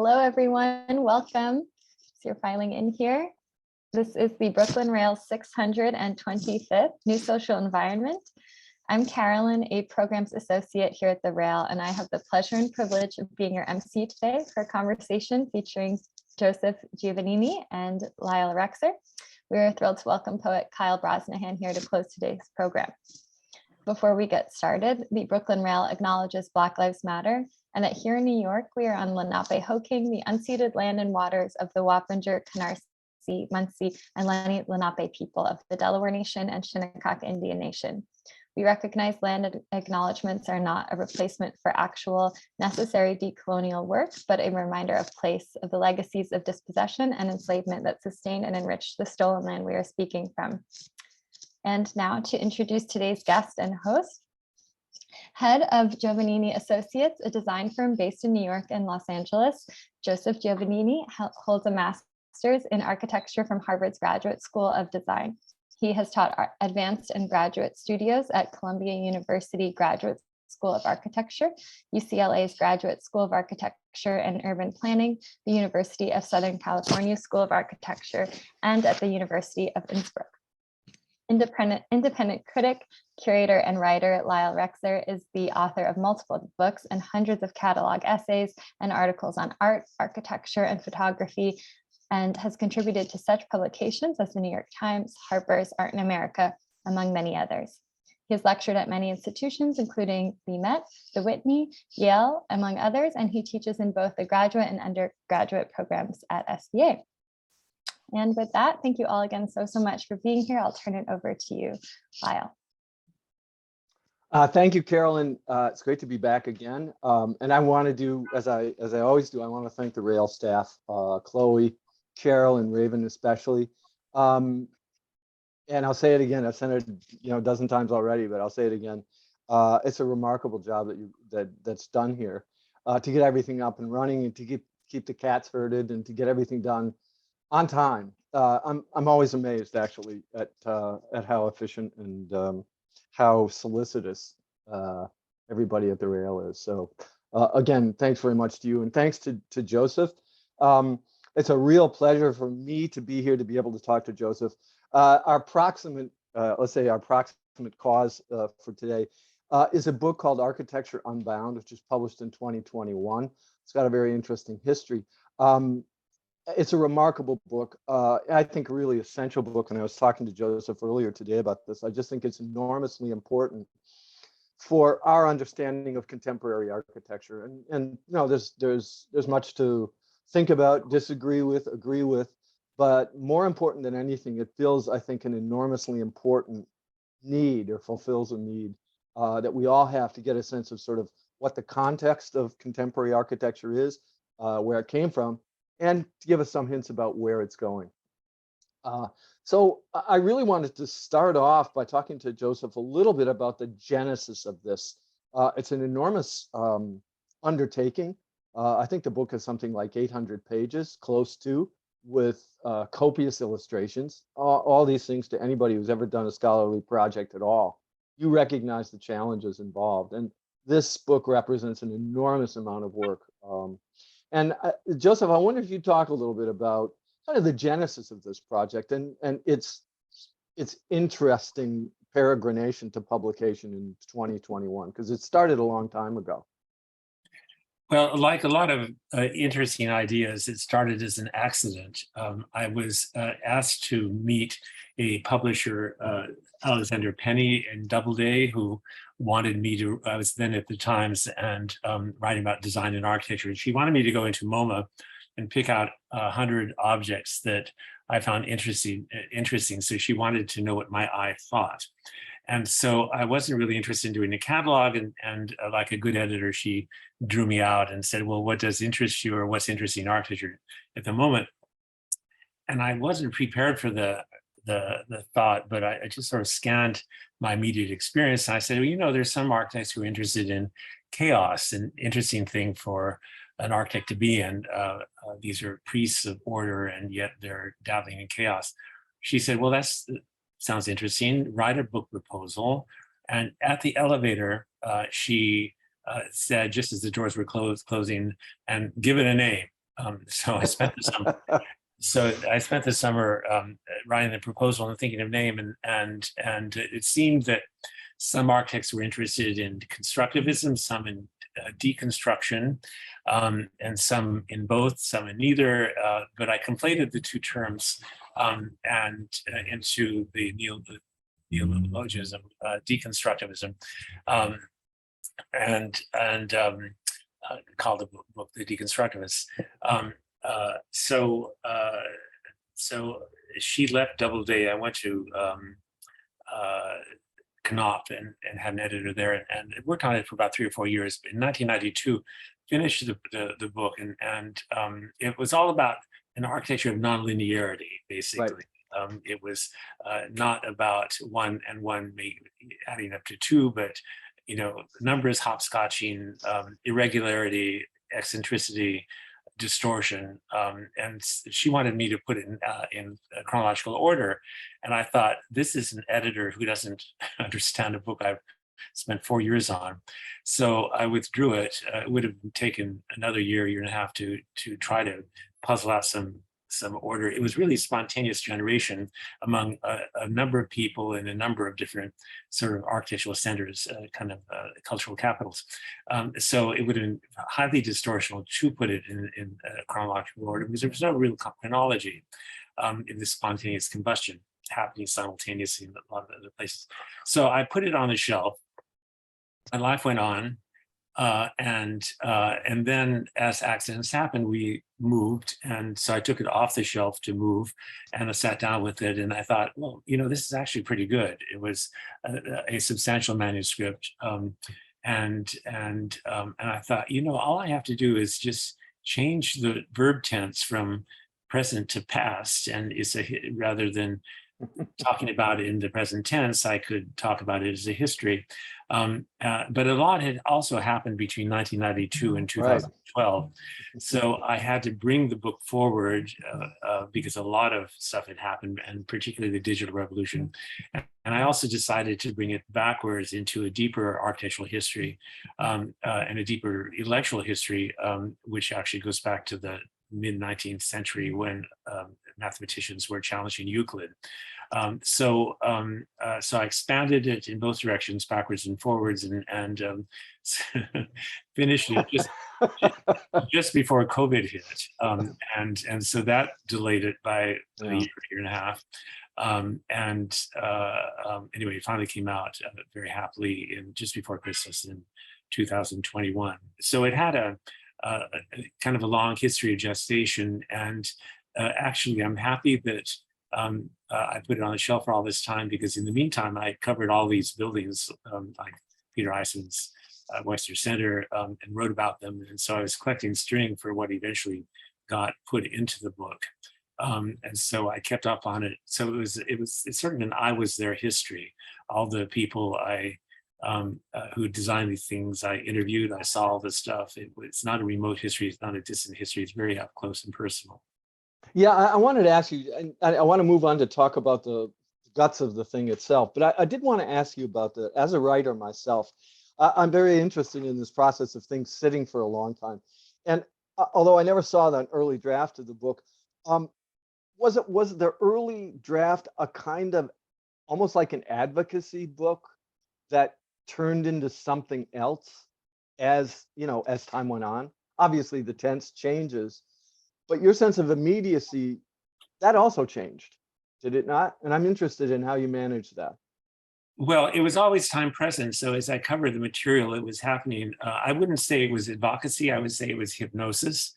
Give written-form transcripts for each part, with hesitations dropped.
Hello, everyone. Welcome. So you're filing in here. This is the Brooklyn Rail's 625th New Social Environment. I'm Carolyn, a Programs Associate here at the Rail, and I have the pleasure and privilege of being your MC today for a conversation featuring Joseph Giovannini and Lyle Rexer. We are thrilled to welcome poet Kyle Brosnihan here to close today's program. Before we get started, the Brooklyn Rail acknowledges Black Lives Matter, and that here in New York, we are on Lenape-Hoking, the unceded land and waters of the Wappinger, Canarsie, Munsee, and Lenni Lenape people of the Delaware Nation and Shinnecock Indian Nation. We recognize land acknowledgements are not a replacement for actual necessary decolonial work, but a reminder of place of the legacies of dispossession and enslavement that sustained and enriched the stolen land we are speaking from. And now to introduce today's guest and host, head of Giovannini Associates, a design firm based in New York and Los Angeles, Joseph Giovannini holds a master's in architecture from Harvard's Graduate School of Design. He has taught advanced and graduate studios at Columbia University Graduate School of Architecture, UCLA's Graduate School of Architecture and Urban Planning, the University of Southern California School of Architecture, and at the University of Innsbruck. Independent critic, curator, and writer Lyle Rexer is the author of multiple books and hundreds of catalog essays and articles on art, architecture, and photography, and has contributed to such publications as the New York Times, Harper's, Art in America, among many others. He has lectured at many institutions, including the Met, the Whitney, Yale, among others, and he teaches in both the graduate and undergraduate programs at SVA. And with that, thank you all again so much for being here. I'll turn it over to you, Lyle. Thank you, Carolyn. It's great to be back again. And I want to do, as I always do, I want to thank the Rail staff, Chloe, Carol, and Raven especially. And I'll say it again. I've said it, a dozen times already, but I'll say it again. It's a remarkable job that's done here to get everything up and running and to keep the cats herded and to get everything done on time. I'm always amazed actually at how efficient and how solicitous everybody at the Rail is. So again, thanks very much to you, and thanks to Joseph. It's a real pleasure for me to be here to be able to talk to Joseph. Our proximate, let's say our proximate cause for today is a book called Architecture Unbound, which is published in 2021. It's got a very interesting history. It's a remarkable book. I think a really essential book. And I was talking to Joseph earlier today about this. I just think it's enormously important for our understanding of contemporary architecture. And there's much to think about, disagree with, agree with, but more important than anything, it fills, I think, an enormously important need, or fulfills a need that we all have to get a sense of sort of what the context of contemporary architecture is, where it came from, and to give us some hints about where it's going. So I really wanted to start off by talking to Joseph a little bit about the genesis of this. It's an enormous undertaking. I think the book is something like 800 pages, close to, with copious illustrations. All these things, to anybody who's ever done a scholarly project at all, you recognize the challenges involved. And this book represents an enormous amount of work. And Joseph, I wonder if you'd talk a little bit about kind of the genesis of this project and its interesting peregrination to publication in 2021, because it started a long time ago. Well, like a lot of interesting ideas, it started as an accident. I was asked to meet a publisher, Alexander Penny in Doubleday, who wanted me to, I was then at the Times and writing about design and architecture. And she wanted me to go into MoMA and pick out 100 objects that I found interesting. So she wanted to know what my eye thought. And so I wasn't really interested in doing a catalog, and like a good editor, she drew me out and said, well, what does interest you, or what's interesting in architecture at the moment? And I wasn't prepared for the thought, but I just sort of scanned my immediate experience. And I said, well, there's some architects who are interested in chaos, an interesting thing for an architect to be in. These are priests of order, and yet they're dabbling in chaos. She said, well, that's sounds interesting, write a book proposal. And at the elevator, she said, just as the doors were closing, and give it a name. So I spent the summer writing the proposal and thinking of name, and it seemed that some architects were interested in constructivism, some in deconstruction, and some in both, some in neither. But I conflated the two terms and into the neologism, deconstructivism, and called the book "The Deconstructivists." So she left Doubleday. I went to Knopf and had an editor there, and worked on it for about 3 or 4 years. In 1992, finished the book, and it was all about an architecture of nonlinearity, basically. Right. It was not about one and one adding up to two, but numbers hopscotching, irregularity, eccentricity, distortion, and she wanted me to put it in chronological order. And I thought, this is an editor who doesn't understand a book I've spent 4 years on. So I withdrew it. It would have taken another year and a half to try to puzzle out some order. It was really spontaneous generation among a number of people in a number of different sort of architectural centers, cultural capitals. So it would have been highly distortional to put it in chronological order, because there was no real chronology in this spontaneous combustion happening simultaneously in a lot of other places. So I put it on the shelf, and life went on. And then as accidents happened, we moved. And so I took it off the shelf to move, and I sat down with it, and I thought, well, this is actually pretty good. It was a substantial manuscript. And I thought, all I have to do is just change the verb tense from present to past. And rather than talking about it in the present tense, I could talk about it as a history. But a lot had also happened between 1992 and 2012. Right. So I had to bring the book forward because a lot of stuff had happened, and particularly the digital revolution. And I also decided to bring it backwards into a deeper architectural history and a deeper intellectual history, which actually goes back to the mid-19th century when mathematicians were challenging Euclid. So I expanded it in both directions, backwards and forwards, and finished it just before COVID hit. And so that delayed it by a year and a half. Anyway, it finally came out very happily just before Christmas in 2021. So it had a kind of a long history of gestation, and actually I'm happy that I put it on the shelf for all this time, because in the meantime I covered all these buildings like Peter Eisman's Western Center and wrote about them, and so I was collecting string for what eventually got put into the book, and so I kept up on it. So it's sort of an I was there history. All the people who designed these things I interviewed, I saw all this stuff. It's not a remote history, it's not a distant history, it's very up close and personal. Yeah, I wanted to ask you, and I want to move on to talk about the guts of the thing itself, but I did want to ask you about as a writer myself, I'm very interested in this process of things sitting for a long time. And although I never saw that early draft of the book, was the early draft a kind of almost like an advocacy book that turned into something else as time went on? Obviously the tense changes, but your sense of immediacy, that also changed, did it not? And I'm interested in how you managed that. Well, it was always time present. So as I covered the material, it was happening. I wouldn't say it was advocacy. I would say it was hypnosis.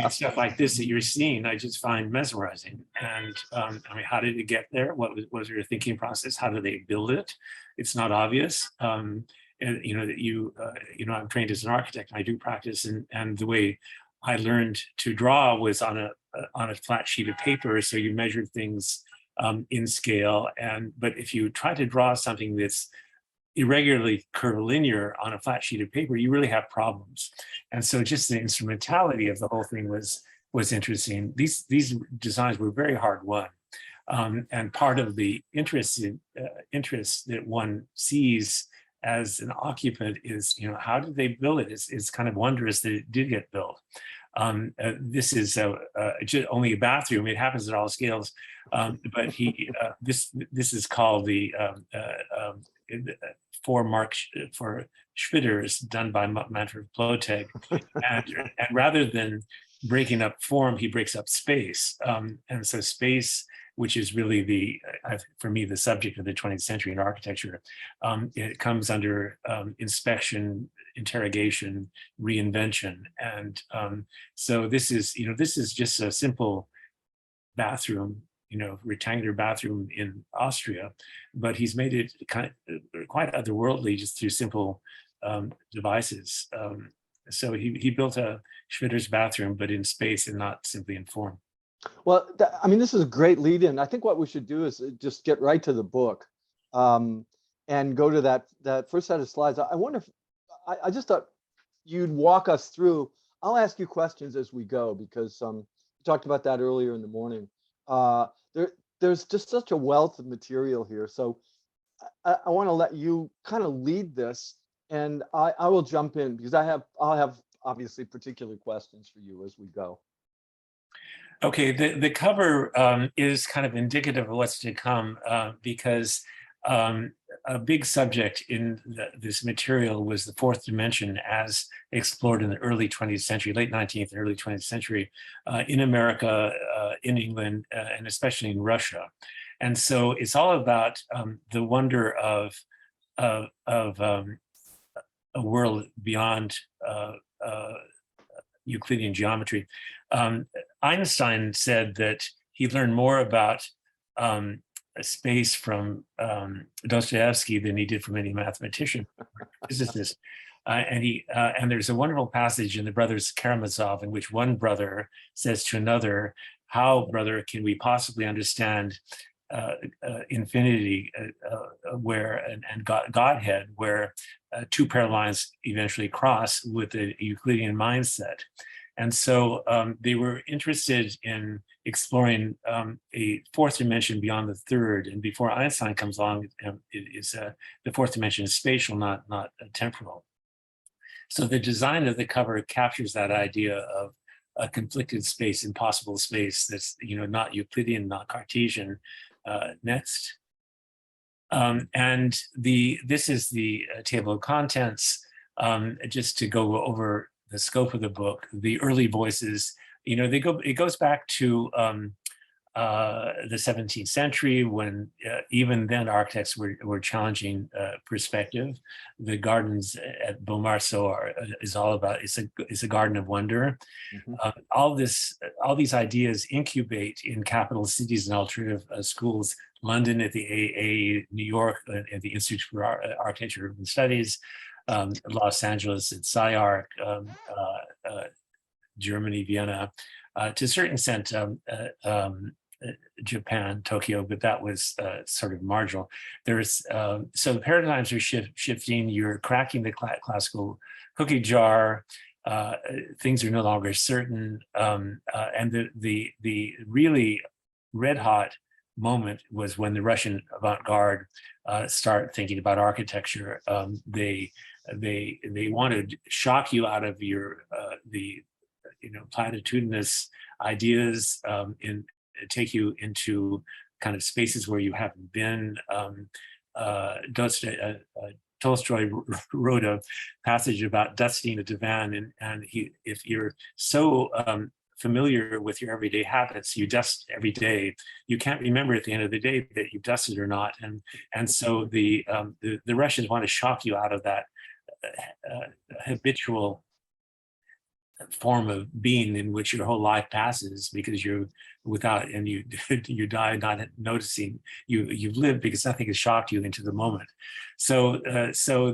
Stuff like this that you're seeing, I just find mesmerizing. And how did it get there? What was your thinking process? How did they build it? It's not obvious. I'm trained as an architect, and I do practice, and the way I learned to draw was on a flat sheet of paper. So you measure things in scale, but if you try to draw something that's irregularly curvilinear on a flat sheet of paper, you really have problems. And so just the instrumentality of the whole thing was interesting. These designs were very hard won. And part of the interest that one sees as an occupant is, how did they build it? It's kind of wondrous that it did get built. This is just only a bathroom. It happens at all scales, but this is called the for Schwitters, done by Manfred Plotek, and rather than breaking up form, he breaks up space, and so space, which is really for me, the subject of the 20th century in architecture. It comes under inspection, interrogation, reinvention. And so this is just a simple bathroom, rectangular bathroom in Austria, but he's made it quite otherworldly just through simple devices. So he built a Schwitter's bathroom, but in space and not simply in form. Well, I mean, this is a great lead in. I think what we should do is just get right to the book and go to that first set of slides. I wonder if, I just thought you'd walk us through. I'll ask you questions as we go, because we talked about that earlier in the morning. There's just such a wealth of material here. So I want to let you kind of lead this, and I will jump in because I'll have obviously particular questions for you as we go. Okay, the cover is kind of indicative of what's to come, because a big subject in this material was the fourth dimension as explored in the early 20th century, late 19th and early 20th century, in America, in England, and especially in Russia. And so it's all about the wonder of a world beyond Euclidean geometry. Einstein said that he learned more about space from Dostoevsky than he did from any mathematician or physicist. And there's a wonderful passage in the Brothers Karamazov in which one brother says to another, "How, brother, can we possibly understand infinity and Godhead, where two parallel lines eventually cross with a Euclidean mindset?" And so they were interested in exploring a fourth dimension beyond the third. And before Einstein comes along, the fourth dimension is spatial, not temporal. So the design of the cover captures that idea of a conflicted space, impossible space that's not Euclidean, not Cartesian. Next. And this is the table of contents. Just to go over the scope of the book, the early voices, it goes back to the 17th century, when even then architects were challenging perspective. The gardens at Beaumarchais is all about, it's a garden of wonder. Mm-hmm. All these ideas incubate in capital cities and alternative schools. London at the AA, New York at the Institute for Architecture and Urban Studies, Los Angeles at SCI-Arc, Germany, Vienna, to a certain extent, Japan, Tokyo, but that was sort of marginal. There's so the paradigms are shifting. You're cracking the classical cookie jar. Things are no longer certain, and the really red hot moment was when the Russian avant-garde start thinking about architecture. They want to shock you out of your platitudinous ideas, and take you into kind of spaces where you haven't been. Tolstoy wrote a passage about dusting a divan, and if you're so familiar with your everyday habits, you dust every day, you can't remember at the end of the day that you dusted or not. And so the Russians want to shock you out of that habitual form of being in which your whole life passes, because you're without, and you die not noticing you've lived, because nothing has shocked you into the moment. So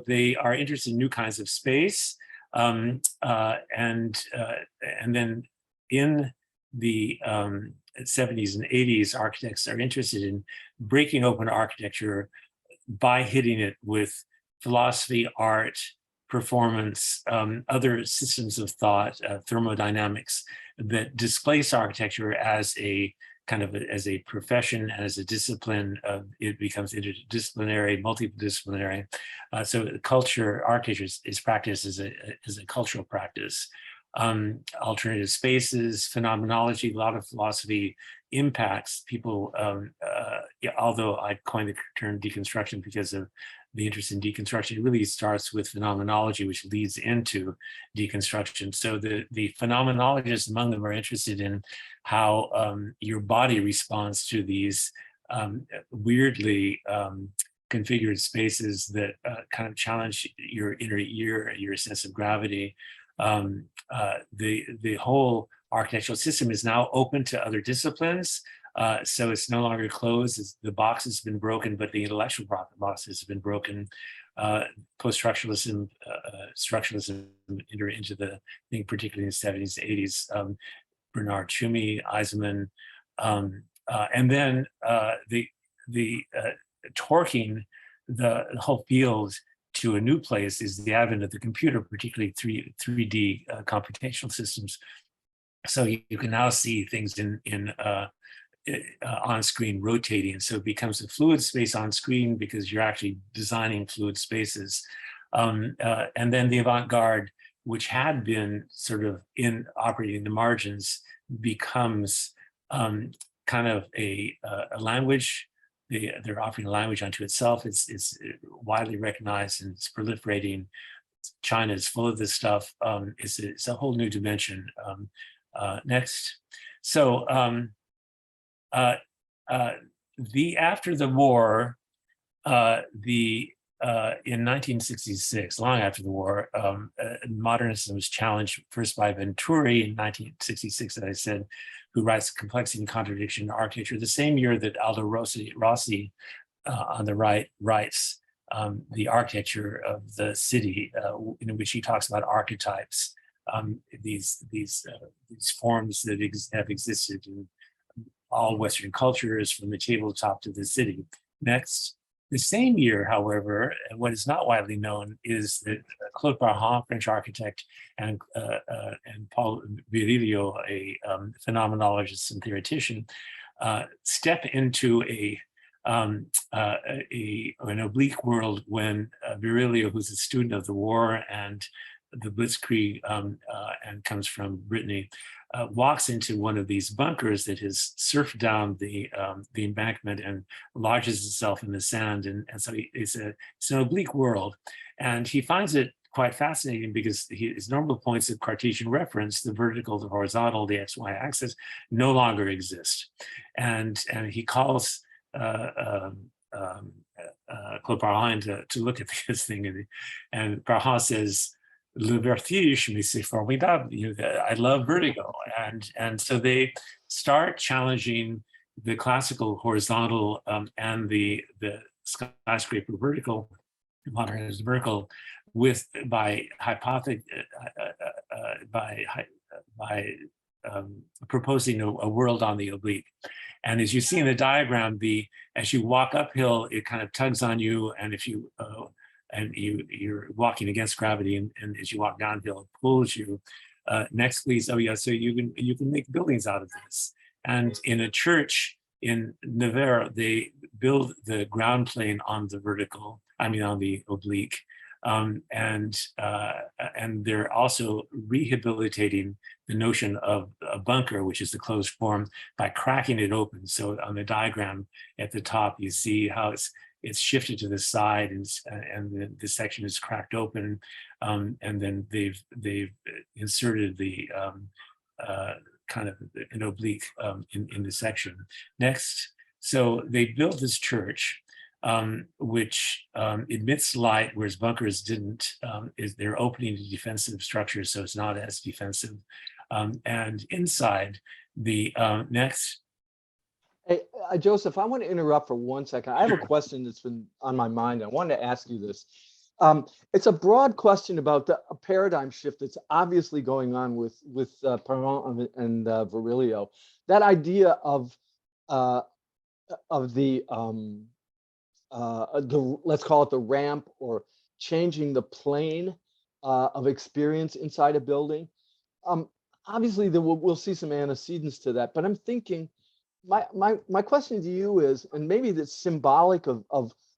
they are interested in new kinds of space, and then in the 70s and 80s, architects are interested in breaking open architecture by hitting it with philosophy, art, performance, other systems of thought, thermodynamics, that displace architecture as a kind of as a profession and as a discipline. It becomes interdisciplinary, multidisciplinary. So culture, architecture is practiced as a cultural practice. Alternative spaces, phenomenology, a lot of philosophy impacts people. Yeah, although I coined the term deconstruction because of the interest in deconstruction, it really starts with phenomenology, which leads into deconstruction. So the phenomenologists among them are interested in how your body responds to these weirdly configured spaces that kind of challenge your inner ear, your sense of gravity. The whole architectural system is now open to other disciplines. So it's no longer closed. The box has been broken, but the intellectual box has been broken. Post-structuralism, structuralism entered into the thing, particularly in the 70s, 80s. Bernard Tschumi, Eisenman, and then the torquing the whole field to a new place is the advent of the computer, particularly 3D computational systems. So you can now see things on screen rotating. So it becomes a fluid space on screen because you're actually designing fluid spaces. And then the avant-garde, which had been sort of operating in the margins, becomes kind of a language. They're offering a language unto itself. It's widely recognized and it's proliferating. China is full of this stuff. It's a whole new dimension. Next. So after the war, in 1966, long after the war, modernism was challenged first by Venturi in 1966, as I said, who writes Complexity and Contradiction in Architecture, the same year that Aldo Rossi on the right writes the architecture of the city, in which he talks about archetypes, these forms that have existed in all Western cultures, from the tabletop to the city. Next. The same year, however, what is not widely known is that Claude Brosnahan, French architect, and Paul Virilio, a phenomenologist and theoretician, step into an oblique world when Virilio, who's a student of the war and the Blitzkrieg and comes from Brittany, walks into one of these bunkers that has surfed down the embankment and lodges itself in the sand. And so it's an oblique world. And he finds it quite fascinating because his normal points of Cartesian reference, the vertical, the horizontal, the XY axis, no longer exist. And he calls Claude Brosnahan to look at this thing. And Brosnahan says, "Le vertige, mais c'est formidable." I love vertigo, and so they start challenging the classical horizontal and the skyscraper vertical, modernist vertical, by proposing a world on the oblique. And as you see in the diagram, as you walk uphill, it kind of tugs on you, and if you you're walking against gravity, and as you walk downhill, it pulls you. Next, please. Oh yeah, so you can make buildings out of this. And in a church in Nevers, they build the ground plane on the vertical, on the oblique, and they're also rehabilitating the notion of a bunker, which is the closed form, by cracking it open. So on the diagram at the top, you see how it's shifted to the side, and the section is cracked open, and then they've inserted the kind of an oblique in the section. Next, so they built this church, which admits light, whereas bunkers didn't. They're opening to defensive structures, so it's not as defensive. And inside the next. Hey, Joseph, I want to interrupt for 1 second. I have a question that's been on my mind. I wanted to ask you this. It's a broad question about a paradigm shift that's obviously going on with Perron and Virilio. That idea of the let's call it the ramp, or changing the plane of experience inside a building. Obviously, we'll see some antecedents to that, but I'm thinking, my question to you is, and maybe that's symbolic of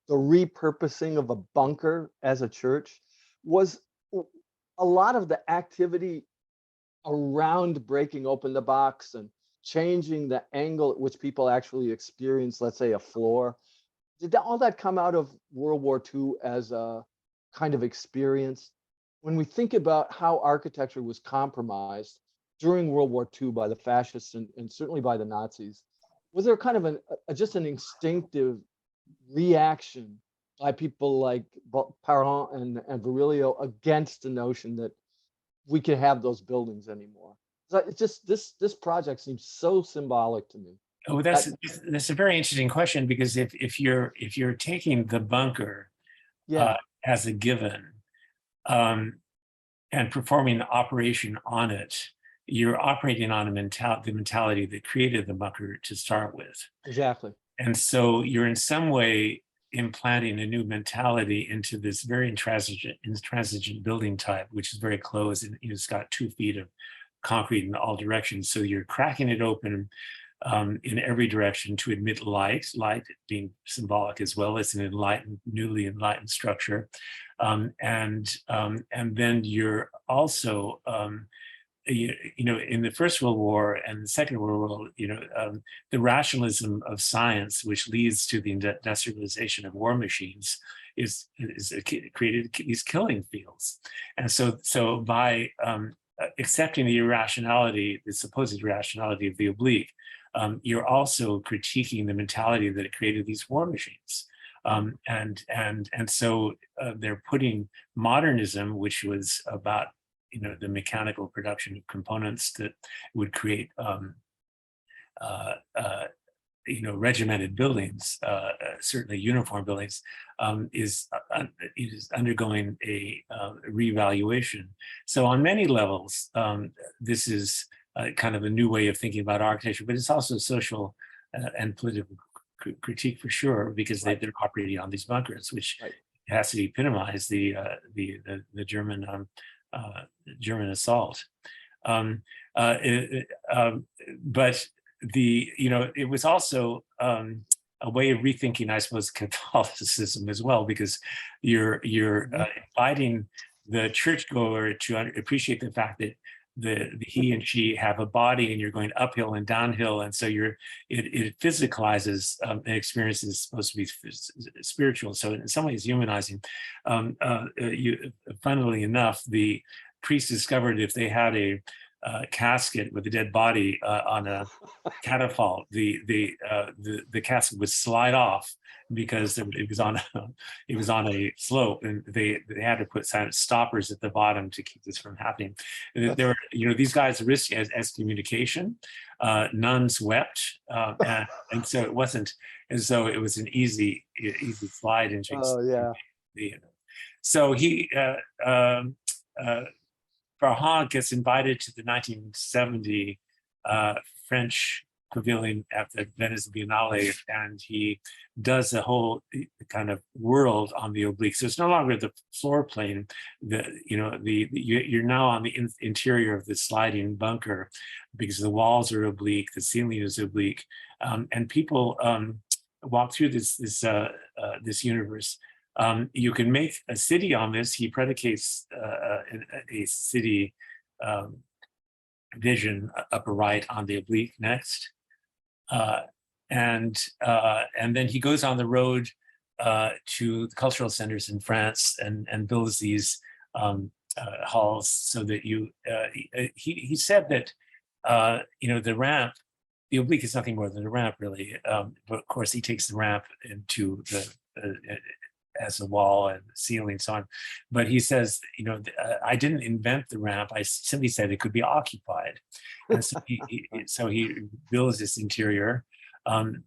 the repurposing of a bunker as a church, was a lot of the activity around breaking open the box and changing the angle at which people actually experience, let's say, a floor. Did all that come out of World War II as a kind of experience? When we think about how architecture was compromised during World War II by the fascists and certainly by the Nazis, was there kind of just an instinctive reaction by people like Parent and Virilio against the notion that we could have those buildings anymore? So it's just this project seems so symbolic to me. Oh, that's a very interesting question, because if you're taking the bunker as a given and performing the operation on it, you're operating on the mentality that created the bunker to start with. Exactly. And so you're in some way implanting a new mentality into this very intransigent building type, which is very closed, and it's got 2 feet of concrete in all directions. So you're cracking it open in every direction to admit light being symbolic as well as an newly enlightened structure. And then you're also, in the First World War and the Second World War, the rationalism of science, which leads to the industrialization of war machines, is created these killing fields. And so by accepting the supposed irrationality of the oblique, you're also critiquing the mentality that created these war machines. And so they're putting modernism, which was about the mechanical production of components that would create regimented buildings, certainly uniform buildings, is undergoing a reevaluation. So on many levels, this is kind of a new way of thinking about architecture, but it's also social and political critique for sure, because they're operating on these bunkers, which has to epitomize the German German assault. But it was also a way of rethinking, I suppose, Catholicism as well, because you're inviting the churchgoer to appreciate the fact that he and she have a body, and you're going uphill and downhill, and so it physicalizes an experience that's supposed to be spiritual. So in some ways, humanizing. Funnily enough, the priests discovered if they had a casket with a dead body on a catafalque, the casket would slide off because it was on a slope, and they had to put stoppers at the bottom to keep this from happening. There were these guys risked excommunication. Nuns wept, and so it wasn't as though it was an easy slide into. Oh yeah. So Brosnahan gets invited to the 1970 French Pavilion at the Venice Biennale, and he does a whole kind of world on the oblique. So it's no longer the floor plane. You're now on the interior of the sliding bunker, because the walls are oblique, the ceiling is oblique, and people walk through this universe. You can make a city on this. He predicates a city vision upper right on the oblique next. And then he goes on the road to the cultural centers in France and builds these halls, so that he said that the ramp, the oblique is nothing more than a ramp, really. But of course, he takes the ramp into as a wall and ceiling and so on. But he says, I didn't invent the ramp. I simply said it could be occupied. And so he builds this interior, and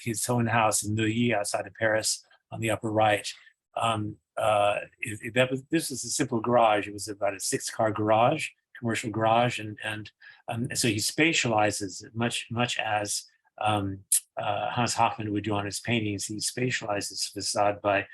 his own house in Neuilly outside of Paris on the upper right. This was a simple garage. It was about a 6-car garage, commercial garage, and so he spatializes it much as Hans Hoffmann would do on his paintings. He spatializes the facade by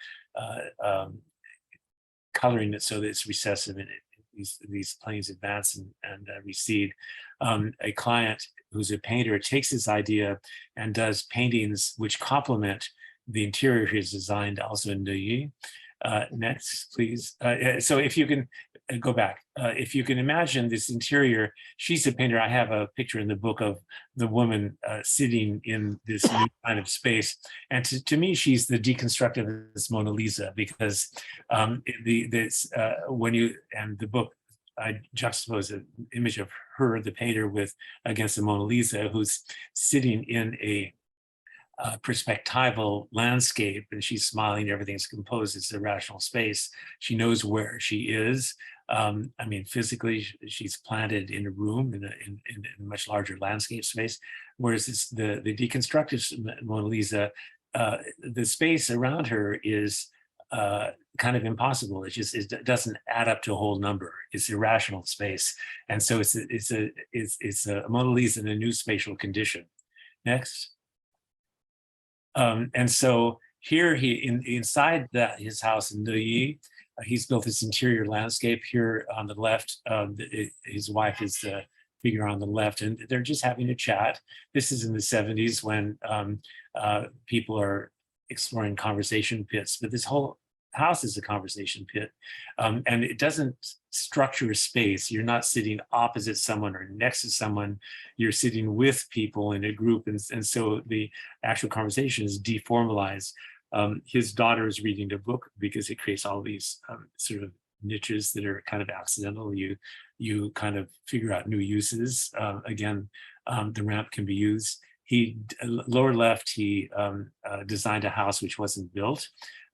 coloring it so that it's recessive and these planes advance and recede. A client who's a painter takes his idea and does paintings which complement the interior he's designed also in Neuilly. Next, please. So if you can go back, if you can imagine this interior, she's a painter. I have a picture in the book of the woman sitting in this new kind of space. And to me, she's the deconstructive of this Mona Lisa, because when you, and the book, I juxtapose an image of her, the painter, with against the Mona Lisa, who's sitting in a perspectival landscape, and she's smiling, everything's composed, it's a rational space. She knows where she is. I mean, physically, she's planted in a room in a much larger landscape space, whereas the deconstructive Mona Lisa, the space around her is kind of impossible. It doesn't add up to a whole number. It's irrational space, and so it's a Mona Lisa in a new spatial condition. Next. And so here inside his house in Neuilly, he's built this interior landscape. Here on the left, his wife is the figure on the left, and they're just having a chat. This is in the 70s when people are exploring conversation pits, but this whole house is a conversation pit, and it doesn't structure space. You're not sitting opposite someone or next to someone. You're sitting with people in a group, and so the actual conversation is deformalized. His daughter is reading a book because it creates all these sort of niches that are kind of accidental. You kind of figure out new uses. Again, the ramp can be used. Lower left, he designed a house which wasn't built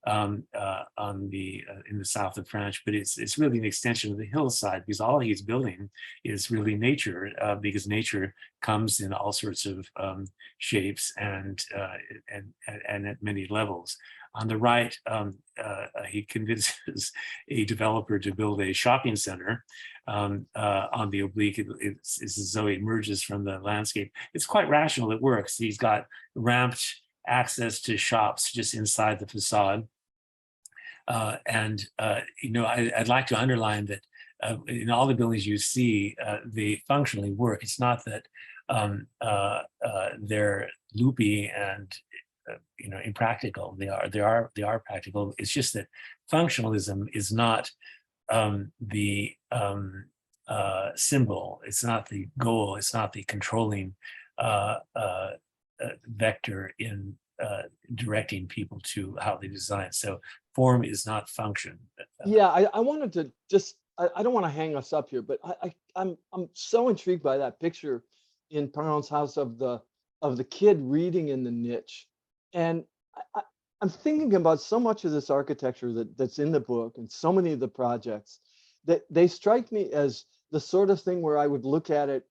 in the south of France, but it's really an extension of the hillside, because all he's building is really nature, because nature comes in all sorts of shapes and at many levels. On the right, he convinces a developer to build a shopping center on the oblique. It's as though it emerges from the landscape. It's quite rational. It works. He's got ramped access to shops just inside the facade. I'd like to underline that in all the buildings you see, they functionally work. It's not that they're loopy and impractical. They are practical. It's just that functionalism is not the symbol. It's not the goal. It's not the controlling vector in directing people to how they design. So form is not function. Yeah, I wanted to just, I don't want to hang us up here, but I'm so intrigued by that picture in Perron's house of the kid reading in the niche. And I'm thinking about so much of this architecture that's in the book, and so many of the projects that they strike me as the sort of thing where I would look at it,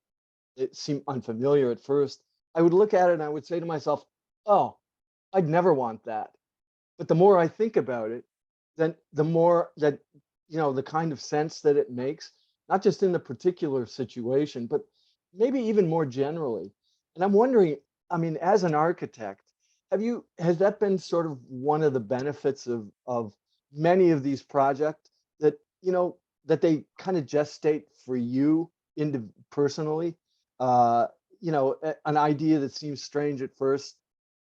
it seemed unfamiliar at first. I would look at it and I would say to myself, oh, I'd never want that. But the more I think about it, then the more that, the kind of sense that it makes, not just in the particular situation, but maybe even more generally. And I'm wondering, I mean, as an architect, has that been sort of one of the benefits of many of these projects that, that they kind of gestate for you personally, an idea that seems strange at first,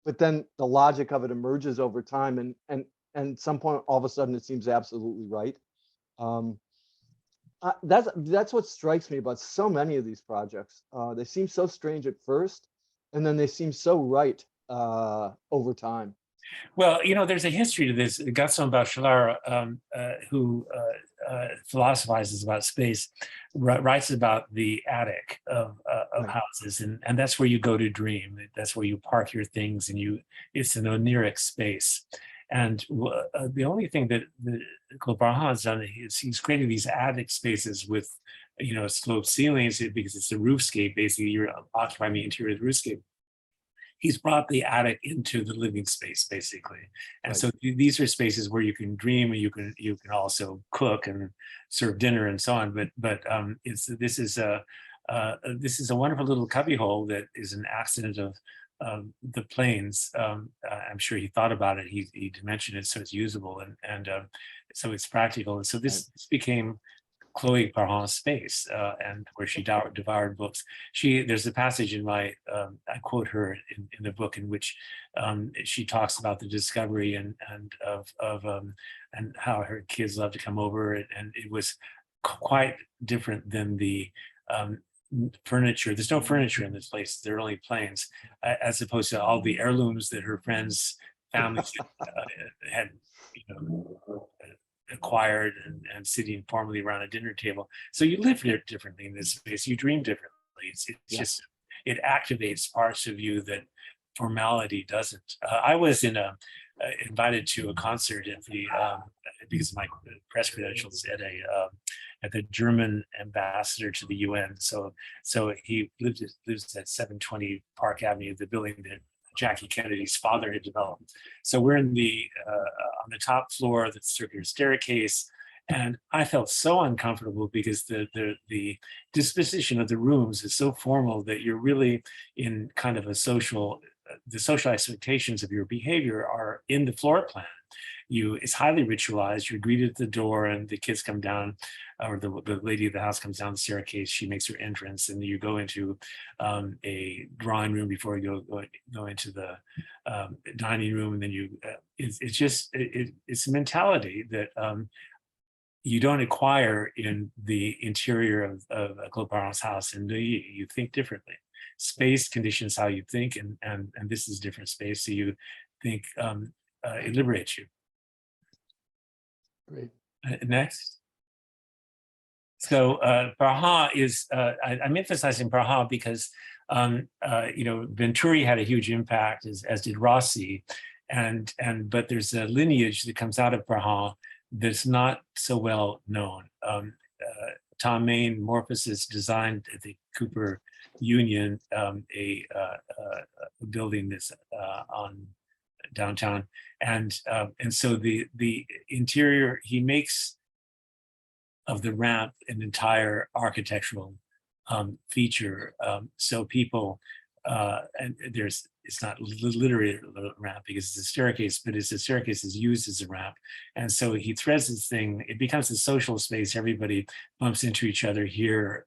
but then the logic of it emerges over time, and at some point, all of a sudden, it seems absolutely right. That's what strikes me about so many of these projects. They seem so strange at first, and then they seem so right over time. Well, there's a history to this. Gaston Bachelard, who philosophizes about space, writes about the attic of Right. houses, and that's where you go to dream. That's where you park your things, and it's an oniric space. And the only thing that Brosnahan has done is he's created these attic spaces with, sloped ceilings, because it's a roofscape. Basically, you're occupying the interior of the roofscape. He's brought the attic into the living space, basically. And Right. so these are spaces where you can dream, and you can also cook and serve dinner and so on. But this is a wonderful little cubbyhole that is an accident of the planes. I'm sure he thought about it. He dimensioned it so it's usable, and so it's practical. And so this became Chloe Parhan's space, and where she devoured books. There's a passage in my, I quote her in the book, in which she talks about the discovery and how her kids love to come over, and it was quite different than the furniture. There's no furniture in this place. There are only planes, as opposed to all the heirlooms that her friends' families had, acquired and sitting formally around a dinner table. So you live differently in this space. You dream differently. It's just, it activates parts of you that formality doesn't. I was invited to a concert at the because of my press credentials at the German ambassador to the UN. So he lives at 720 Park Avenue, the building that Jackie Kennedy's father had developed. So we're in on the top floor of the circular staircase, and I felt so uncomfortable because the disposition of the rooms is so formal that you're really in kind of a the social expectations of your behavior are in the floor plan. It's highly ritualized. You're greeted at the door, and the kids come down, or the lady of the house comes down the staircase. She makes her entrance, and you go into a drawing room before you go into the dining room, and then it's a mentality that you don't acquire in the interior of Claude Parhan's house, and you think differently. Space conditions how you think, and this is different space, so you think it liberates you. Great. Next. So Parhan is, I'm emphasizing Parhan because, Venturi had a huge impact, as did Rossi, but there's a lineage that comes out of Parhan that's not so well known. Tom Main Morphosis designed at the Cooper Union a building that's on downtown, and so the interior, he makes of the ramp an entire architectural feature. So people, and it's not literally a ramp because it's a staircase, but the staircase is used as a ramp. And so he threads this thing, it becomes a social space. Everybody bumps into each other here,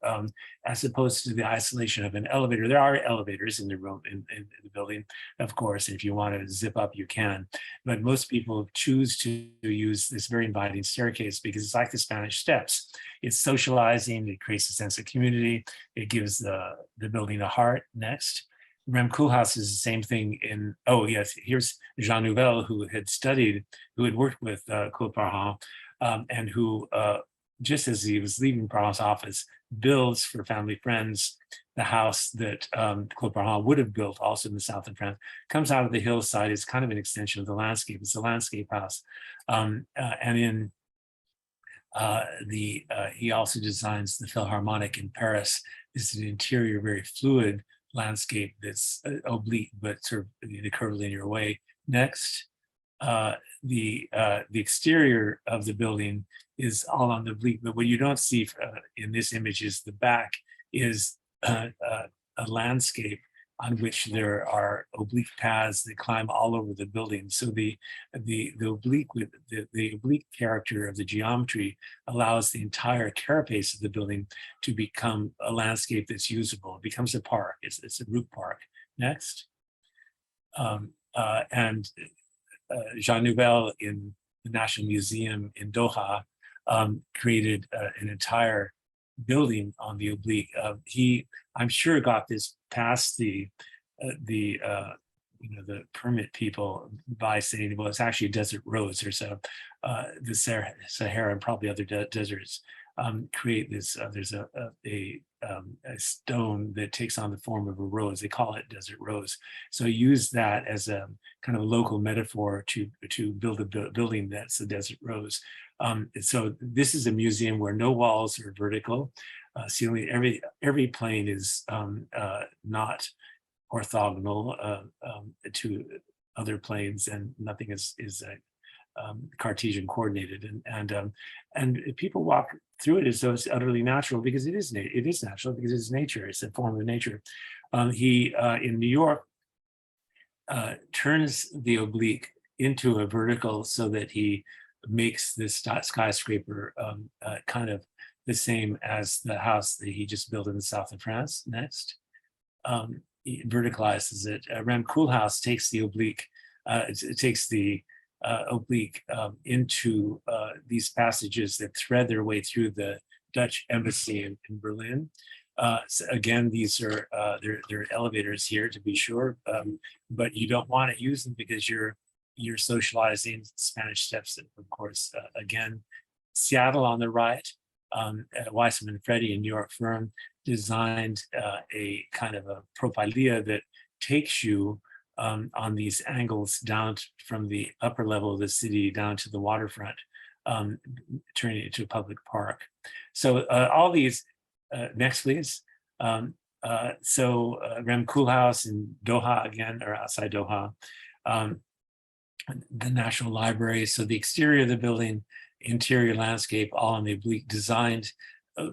as opposed to the isolation of an elevator. There are elevators in the room, in the building, of course. If you want to zip up, you can. But most people choose to use this very inviting staircase because it's like the Spanish Steps. It's socializing, it creates a sense of community, it gives the building a heart. Next. Rem Koolhaas is the same thing here's Jean Nouvel, who had worked with Claude Parhan, and who, just as he was leaving Parhan's office, builds for family friends the house that Claude Parhan would have built also in the south of France. Comes out of the hillside, it's kind of an extension of the landscape. It's a landscape house. And in he also designs the Philharmonic in Paris. This is an interior, very fluid landscape that's oblique, but sort of the curvilinear way. Next, the exterior of the building is all on the oblique, but what you don't see in this image is the back is a landscape on which there are oblique paths that climb all over the building. So the oblique character of the geometry allows the entire carapace of the building to become a landscape that's usable. It becomes a park. It's a root park. Next. And Jean Nouvel in the National Museum in Doha created an entire building on the oblique. He, I'm sure, got this past the permit people by saying, well, it's actually a desert rose. There's the Sahara and probably other deserts create this. There's a stone that takes on the form of a rose. They call it desert rose. So use that as a kind of local metaphor to build a building that's a desert rose. So this is a museum where no walls are vertical. Ceiling, every plane is not orthogonal to other planes, and nothing is Cartesian coordinated, and people walk through it as though it's utterly natural because it is natural because it's nature. It's a form of nature. He in New York turns the oblique into a vertical so that he makes this skyscraper kind of the same as the house that he just built in the south of France. Next. He verticalizes it. Rem Koolhaas takes the oblique, oblique into these passages that thread their way through the Dutch embassy in Berlin. So again, these are they're elevators here to be sure, but you don't want to use them because you're socializing. Spanish Steps, of course. Again, Seattle on the right. Weissman Freddy, a New York firm, designed a kind of a profilia that takes you on these angles down from the upper level of the city down to the waterfront, turning it into a public park. So all these, next please. Rem Koolhaas in Doha again, or outside Doha. The National Library, so the exterior of the building, interior landscape, all on the oblique, designed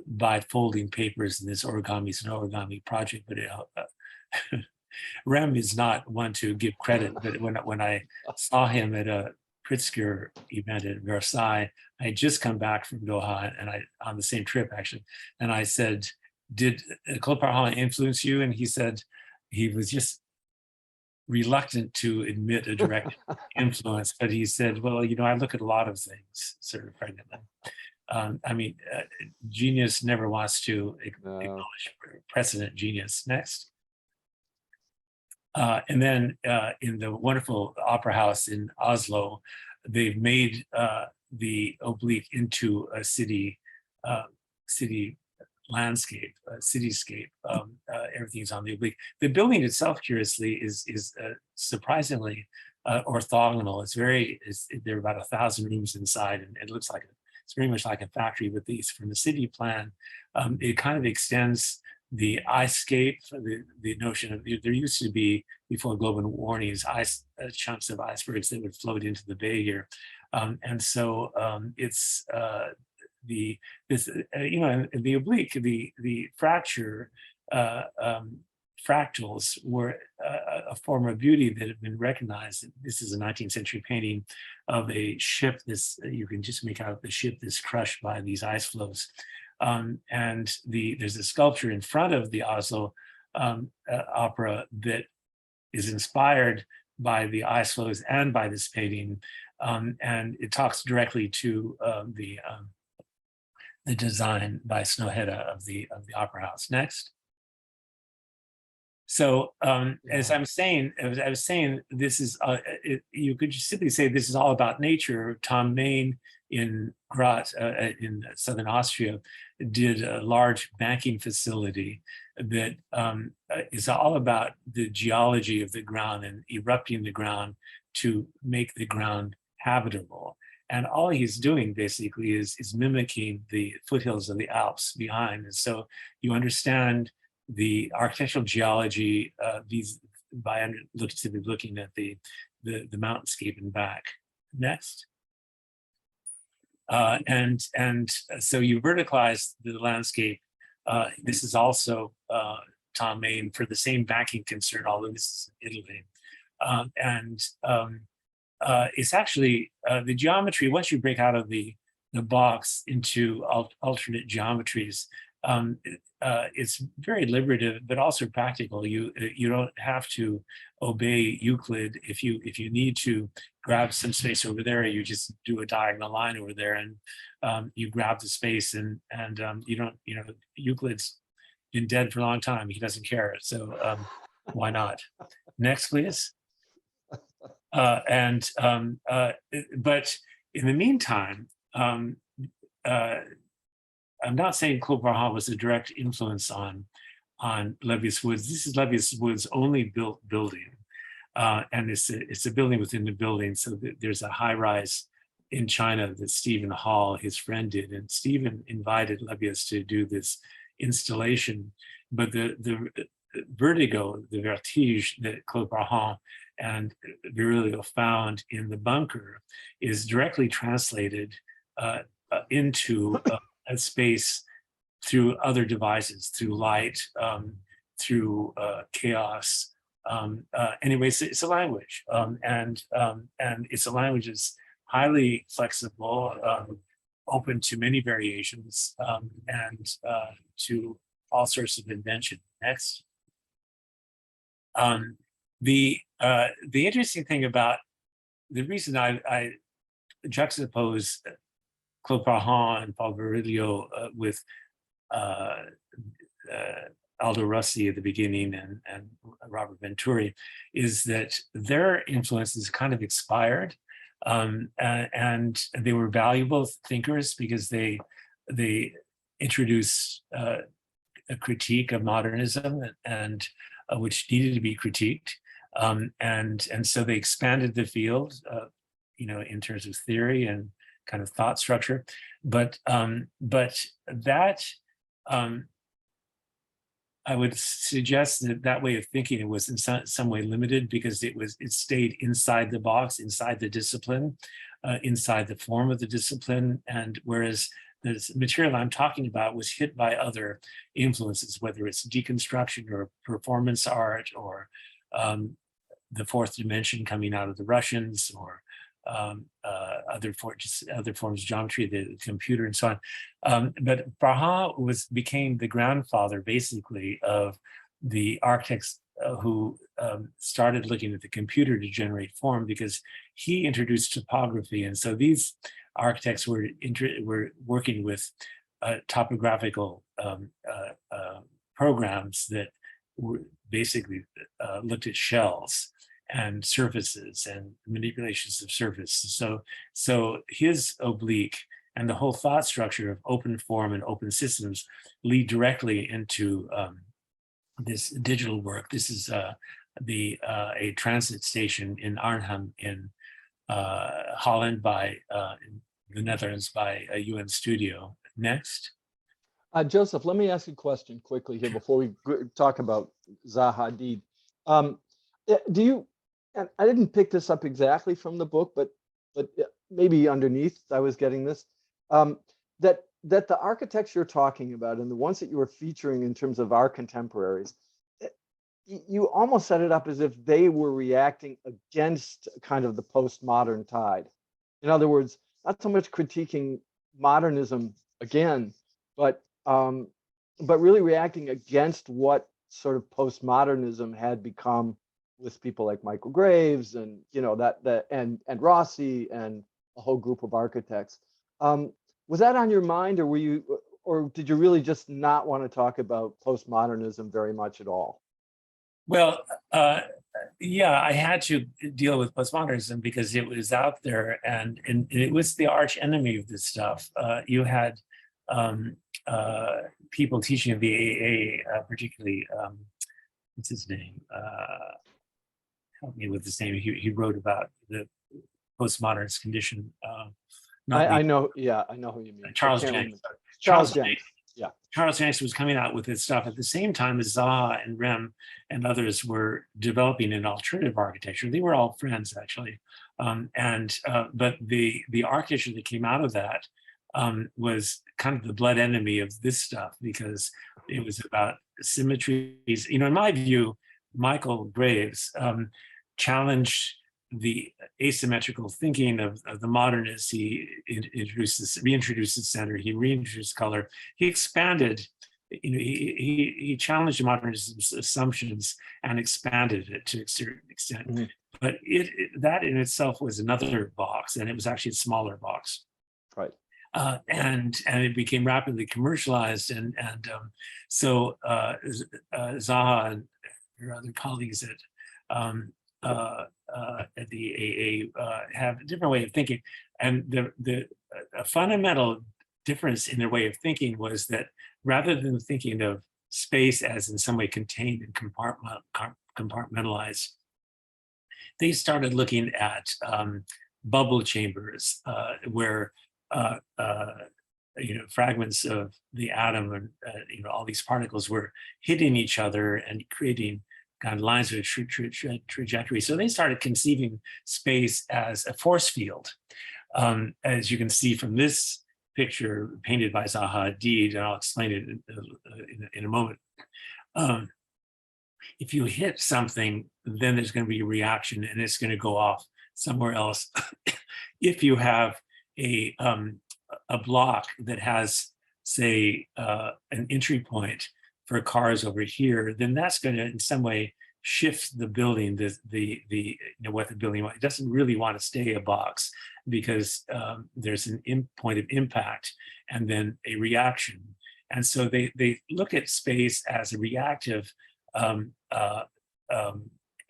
by folding papers in this origami. It's an origami project, but Rem is not one to give credit, but when I saw him at a Pritzker event at Versailles, I had just come back from Doha, and on the same trip actually, and I said, did Claude Parhon influence you? And he said he was just reluctant to admit a direct influence, but he said, well, you know, I look at a lot of things sort of pregnantly. I mean, genius never wants to acknowledge precedent genius. Next. And then in the wonderful opera house in Oslo, they've made the oblique into a city landscape, cityscape. Everything's on the oblique. The building itself, curiously, is surprisingly orthogonal. There are about 1,000 rooms inside, and it looks like it's very much like a factory. But these, from the city plan, it kind of extends the ice-scape, the notion of, there used to be, before global warnings, chunks of icebergs that would float into the bay here. And so it's the oblique, the fracture, fractals were a form of beauty that had been recognized. This is a 19th century painting of a ship. You can just make out the ship that's crushed by these ice floes. And there's a sculpture in front of the Oslo Opera that is inspired by the ice floes and by this painting, and it talks directly to the design by Snøhetta of the opera house. Next. So as I was saying, this is you could just simply say this is all about nature. Tom Main in Graz, in southern Austria, did a large banking facility that is all about the geology of the ground and erupting the ground to make the ground habitable. And all he's doing basically is mimicking the foothills of the Alps behind. And so you understand the architectural geology by looking at the mountainscape and back. Next. And so you verticalize the landscape. This is also Tom Main for the same banking concern, although this is Italy. It's actually the geometry, once you break out of the box into alternate geometries, it's very liberative, but also practical. You don't have to obey Euclid. If you need to grab some space over there, you just do a diagonal line over there, and you grab the space, and you don't, Euclid's been dead for a long time. He doesn't care, so why not? Next, please. But in the meantime, I'm not saying Claude Parhon was a direct influence on Lebbeus-Woods. This is Lebbeus-Woods' only built building, and it's a building within the building. So there's a high rise in China that Stephen Hall, his friend, did, and Stephen invited Lebbeus to do this installation. But the vertigo, the vertige that Claude Parhon and Virilio found in the bunker is directly translated into a space through other devices, through light, through chaos. Anyways, it's a language, and it's a language that's highly flexible. open to many variations and to all sorts of invention. Next. The interesting thing about the reason I juxtapose Claude Brosnahan and Paul Virilio with Aldo Rossi at the beginning and Robert Venturi is that their influences kind of expired, and they were valuable thinkers because they introduced a critique of modernism and which needed to be critiqued, and so they expanded the field, in terms of theory and kind of thought structure, but that I would suggest that way of thinking it was in some way limited because it stayed inside the box, inside the discipline, inside the form of the discipline, and whereas the material I'm talking about was hit by other influences, whether it's deconstruction or performance art or the fourth dimension coming out of the Russians or other forms of geometry, the computer and so on. But Brosnahan became the grandfather, basically, of the architects who started looking at the computer to generate form because he introduced topography. And so these architects were working with topographical programs that were basically looked at shells and surfaces and manipulations of surface. So his oblique and the whole thought structure of open form and open systems lead directly into this digital work. This is a transit station in Arnhem in Holland in the Netherlands by a UN studio. Next. Joseph, let me ask you a question quickly here before we talk about Zaha Hadid. Do you, and I didn't pick this up exactly from the book, but maybe underneath I was getting this, that the architects you're talking about and the ones that you were featuring in terms of our contemporaries, you almost set it up as if they were reacting against kind of the postmodern tide. In other words, not so much critiquing modernism again, but really reacting against what sort of postmodernism had become with people like Michael Graves and and Rossi and a whole group of architects. Was that on your mind, or did you really just not want to talk about postmodernism very much at all? Well, yeah, I had to deal with postmodernism because it was out there and it was the arch enemy of this stuff. You had people teaching at the AA, particularly, what's his name? Help me with his name. He wrote about the postmodernist condition. I know who you mean. Charles Jenks. Charles Jenks. Yeah. Charles Jenks was coming out with his stuff at the same time as Zaha and Rem and others were developing an alternative architecture. They were all friends, actually. But the architecture that came out of that was kind of the blood enemy of this stuff because it was about symmetries. In my view, Michael Graves challenged the asymmetrical thinking of the modernists. He reintroduced the center, he reintroduced color, he expanded, he challenged the modernism's assumptions and expanded it to a certain extent. Mm-hmm. But that in itself was another box, and it was actually a smaller box. Right. And it became rapidly commercialized, so Zaha and your other colleagues at the AA have a different way of thinking, and a fundamental difference in their way of thinking was that rather than thinking of space as in some way contained and compartmentalized, they started looking at bubble chambers where fragments of the atom and all these particles were hitting each other and creating kind of lines of trajectory. So they started conceiving space as a force field. As you can see from this picture painted by Zaha Hadid, and I'll explain it in a moment. If you hit something, then there's going to be a reaction and it's going to go off somewhere else. If you have a a block that has, say, an entry point for cars over here, then that's going to in some way shift the building, what the building wants. It doesn't really want to stay a box because there's an point of impact and then a reaction. And so they look at space as a reactive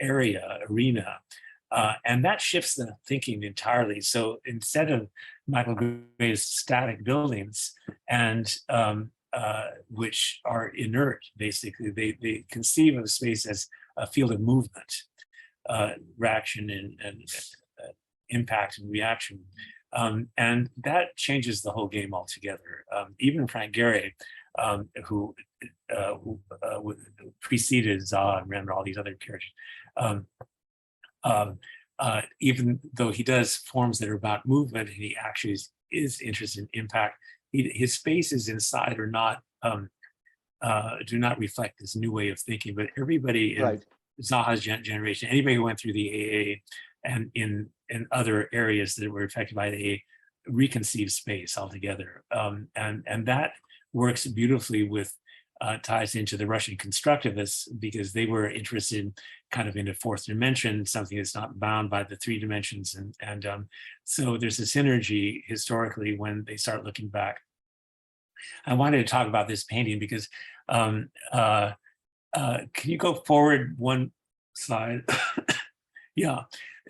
arena. And that shifts the thinking entirely. So instead of Michael Gray's static buildings, and which are inert, basically, they conceive of space as a field of movement, reaction and impact and reaction. And that changes the whole game altogether. Even Frank Gehry, who preceded Zaha and Rem and all these other characters, even though he does forms that are about movement, and he actually is interested in impact, his spaces inside are not do not reflect this new way of thinking. But everybody in Zaha's generation, anybody who went through the AA and in other areas that were affected by the AA, reconceived space altogether, and that works beautifully with ties into the Russian constructivists, because they were interested kind of in a fourth dimension, something that's not bound by the three dimensions. And so there's a synergy historically when they start looking back. I wanted to talk about this painting because, can you go forward one slide? Yeah.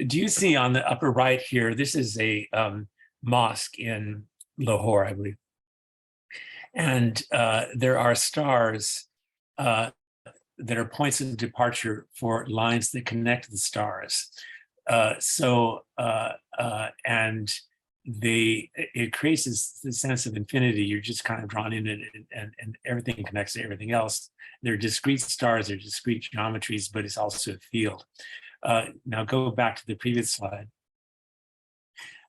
Do you see on the upper right here, this is a mosque in Lahore, I believe. And there are stars that are points of departure for lines that connect the stars. And it creates this sense of infinity. You're just kind of drawn in it, and everything connects to everything else. They're discrete stars, they're discrete geometries, but it's also a field. Now go back to the previous slide.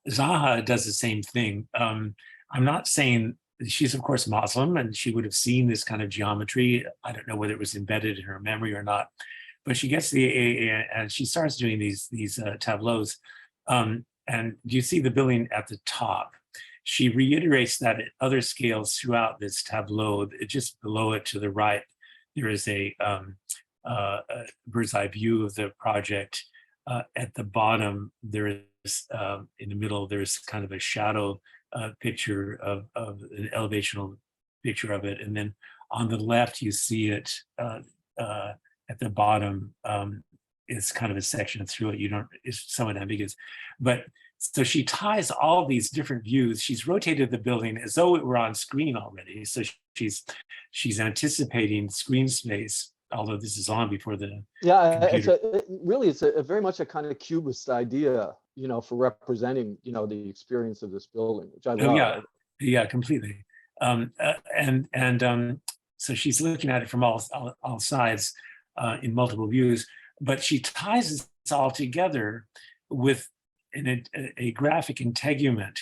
Zaha does the same thing. I'm not saying, she's of course Muslim, and she would have seen this kind of geometry. I don't know whether it was embedded in her memory or not, but she gets and she starts doing these tableaus. And you see the building at the top. She reiterates that at other scales throughout this tableau. Just below it to the right, there is a bird's eye view of the project. At the bottom, there is, in the middle, there's kind of a shadow picture of an elevational picture of it. And then on the left, you see it at the bottom. It's kind of a section through it. It's somewhat ambiguous. But so she ties all these different views. She's rotated the building as though it were on screen already. So she's anticipating screen space, although this is long before the computer. It's a very much a kind of cubist idea, for representing, the experience of this building, which I love. Yeah, completely. So she's looking at it from all sides in multiple views, but she ties this all together with a graphic integument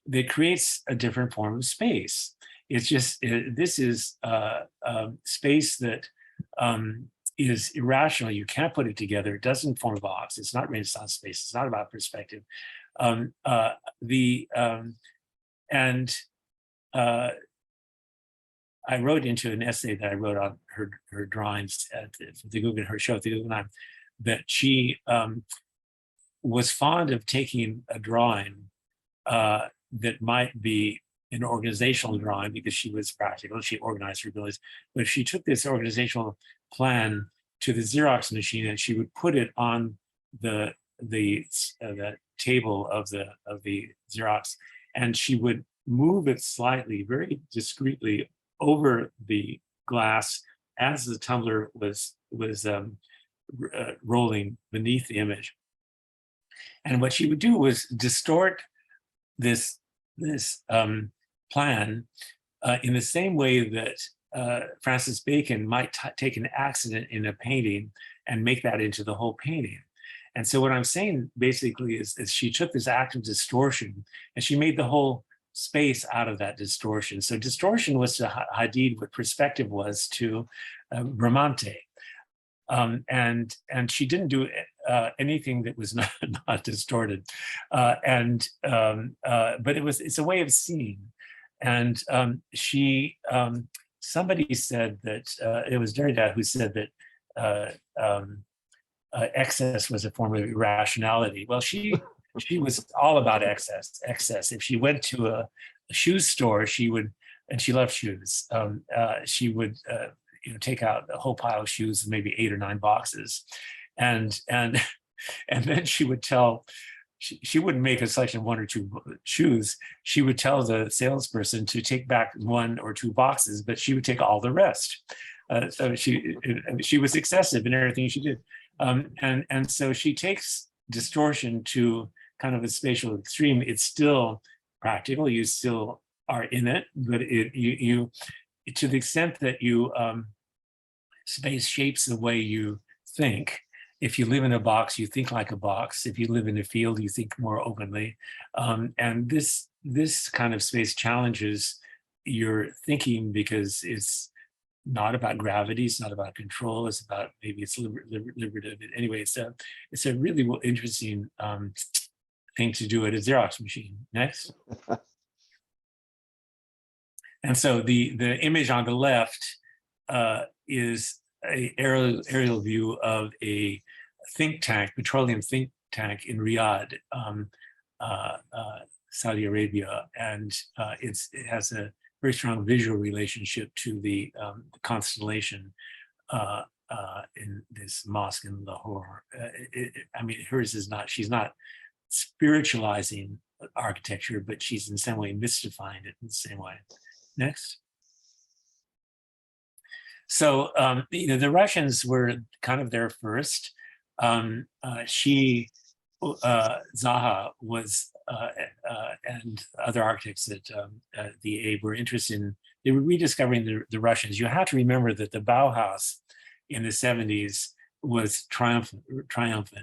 that creates a different form of space. It's just, this is space that is irrational. You can't put it together. It doesn't form a box. It's not Renaissance space. It's not about perspective. I wrote into an essay that I wrote on her drawings for the Guggenheim, her show at the Guggenheim, that she was fond of taking a drawing that might be an organizational drawing, because she was practical, she organized her abilities. But she took this organizational plan to the Xerox machine, and she would put it on the table of the Xerox, and she would move it slightly, very discreetly, over the glass as the tumbler was rolling beneath the image. And what she would do was distort this plan in the same way that Francis Bacon might take an accident in a painting and make that into the whole painting. And so what I'm saying basically is she took this act of distortion and she made the whole space out of that distortion. So distortion was to Hadid what perspective was to Bramante. And she didn't do anything that was not distorted, but it's a way of seeing. And somebody said that it was Derrida who said that excess was a form of irrationality. Well, she was all about excess. If she went to a shoe store, she would, and she loved shoes. She would take out a whole pile of shoes, maybe 8 or 9 boxes, and then she would tell. She wouldn't make a selection of 1 or 2 shoes. She would tell the salesperson to take back 1 or 2 boxes, but she would take all the rest. So she was excessive in everything she did. And so she takes distortion to kind of a spatial extreme. It's still practical. You still are in it, but you to the extent that you space shapes the way you think. If you live in a box, you think like a box. If you live in a field, you think more openly. And this kind of space challenges your thinking because it's not about gravity, it's not about control, it's about, maybe it's liberative. Anyway, it's a really interesting thing to do at a Xerox machine. Next. And so the image on the left is an aerial view of a think tank, petroleum think tank in Riyadh, Saudi Arabia, and it has a very strong visual relationship to the constellation in this mosque in Lahore. I mean, hers is not, she's not spiritualizing architecture, but she's in some way mystifying it in the same way. Next. So, the Russians were kind of there first. Zaha was, and other architects at the Abe were interested in, they were rediscovering the Russians. You have to remember that the Bauhaus in the 70s was triumphant.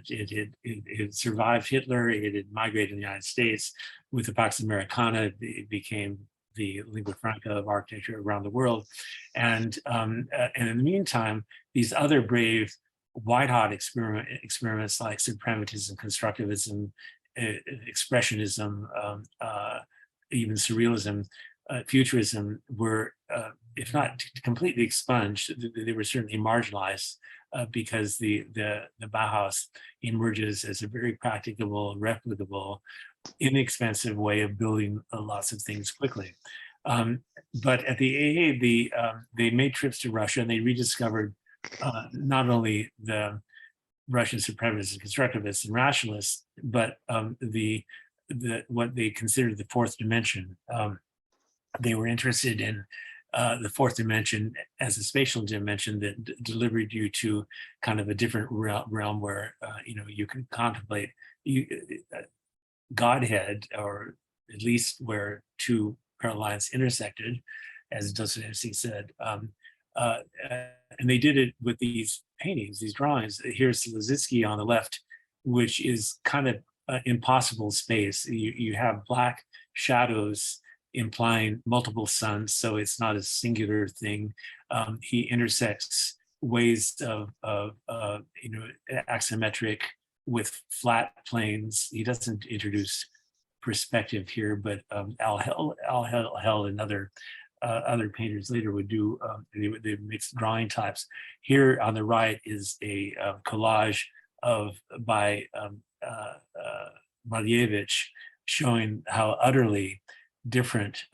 It had survived Hitler, it had migrated to the United States. With the Pax Americana, it became the lingua franca of architecture around the world. And in the meantime, these other brave white-hot experiments like suprematism, constructivism, expressionism, even surrealism, futurism were, if not completely expunged, they were certainly marginalized because the Bauhaus emerges as a very practicable, replicable, inexpensive way of building lots of things quickly. But at the AA, they made trips to Russia and they rediscovered not only the Russian supremacists, constructivists, and rationalists, but what they considered the fourth dimension. They were interested in the fourth dimension as a spatial dimension that delivered you to kind of a different realm where you can contemplate Godhead, or at least where 2 parallel lines intersected, as Dostoevsky said. And they did it with these paintings, these drawings. Here's Liszewski on the left, which is kind of impossible space. You have black shadows implying multiple suns, so it's not a singular thing. He intersects ways of axiometric with flat planes. He doesn't introduce perspective here, but Al Hell and other painters later would do, they mix drawing types. Here on the right is a collage by Malevich showing how utterly different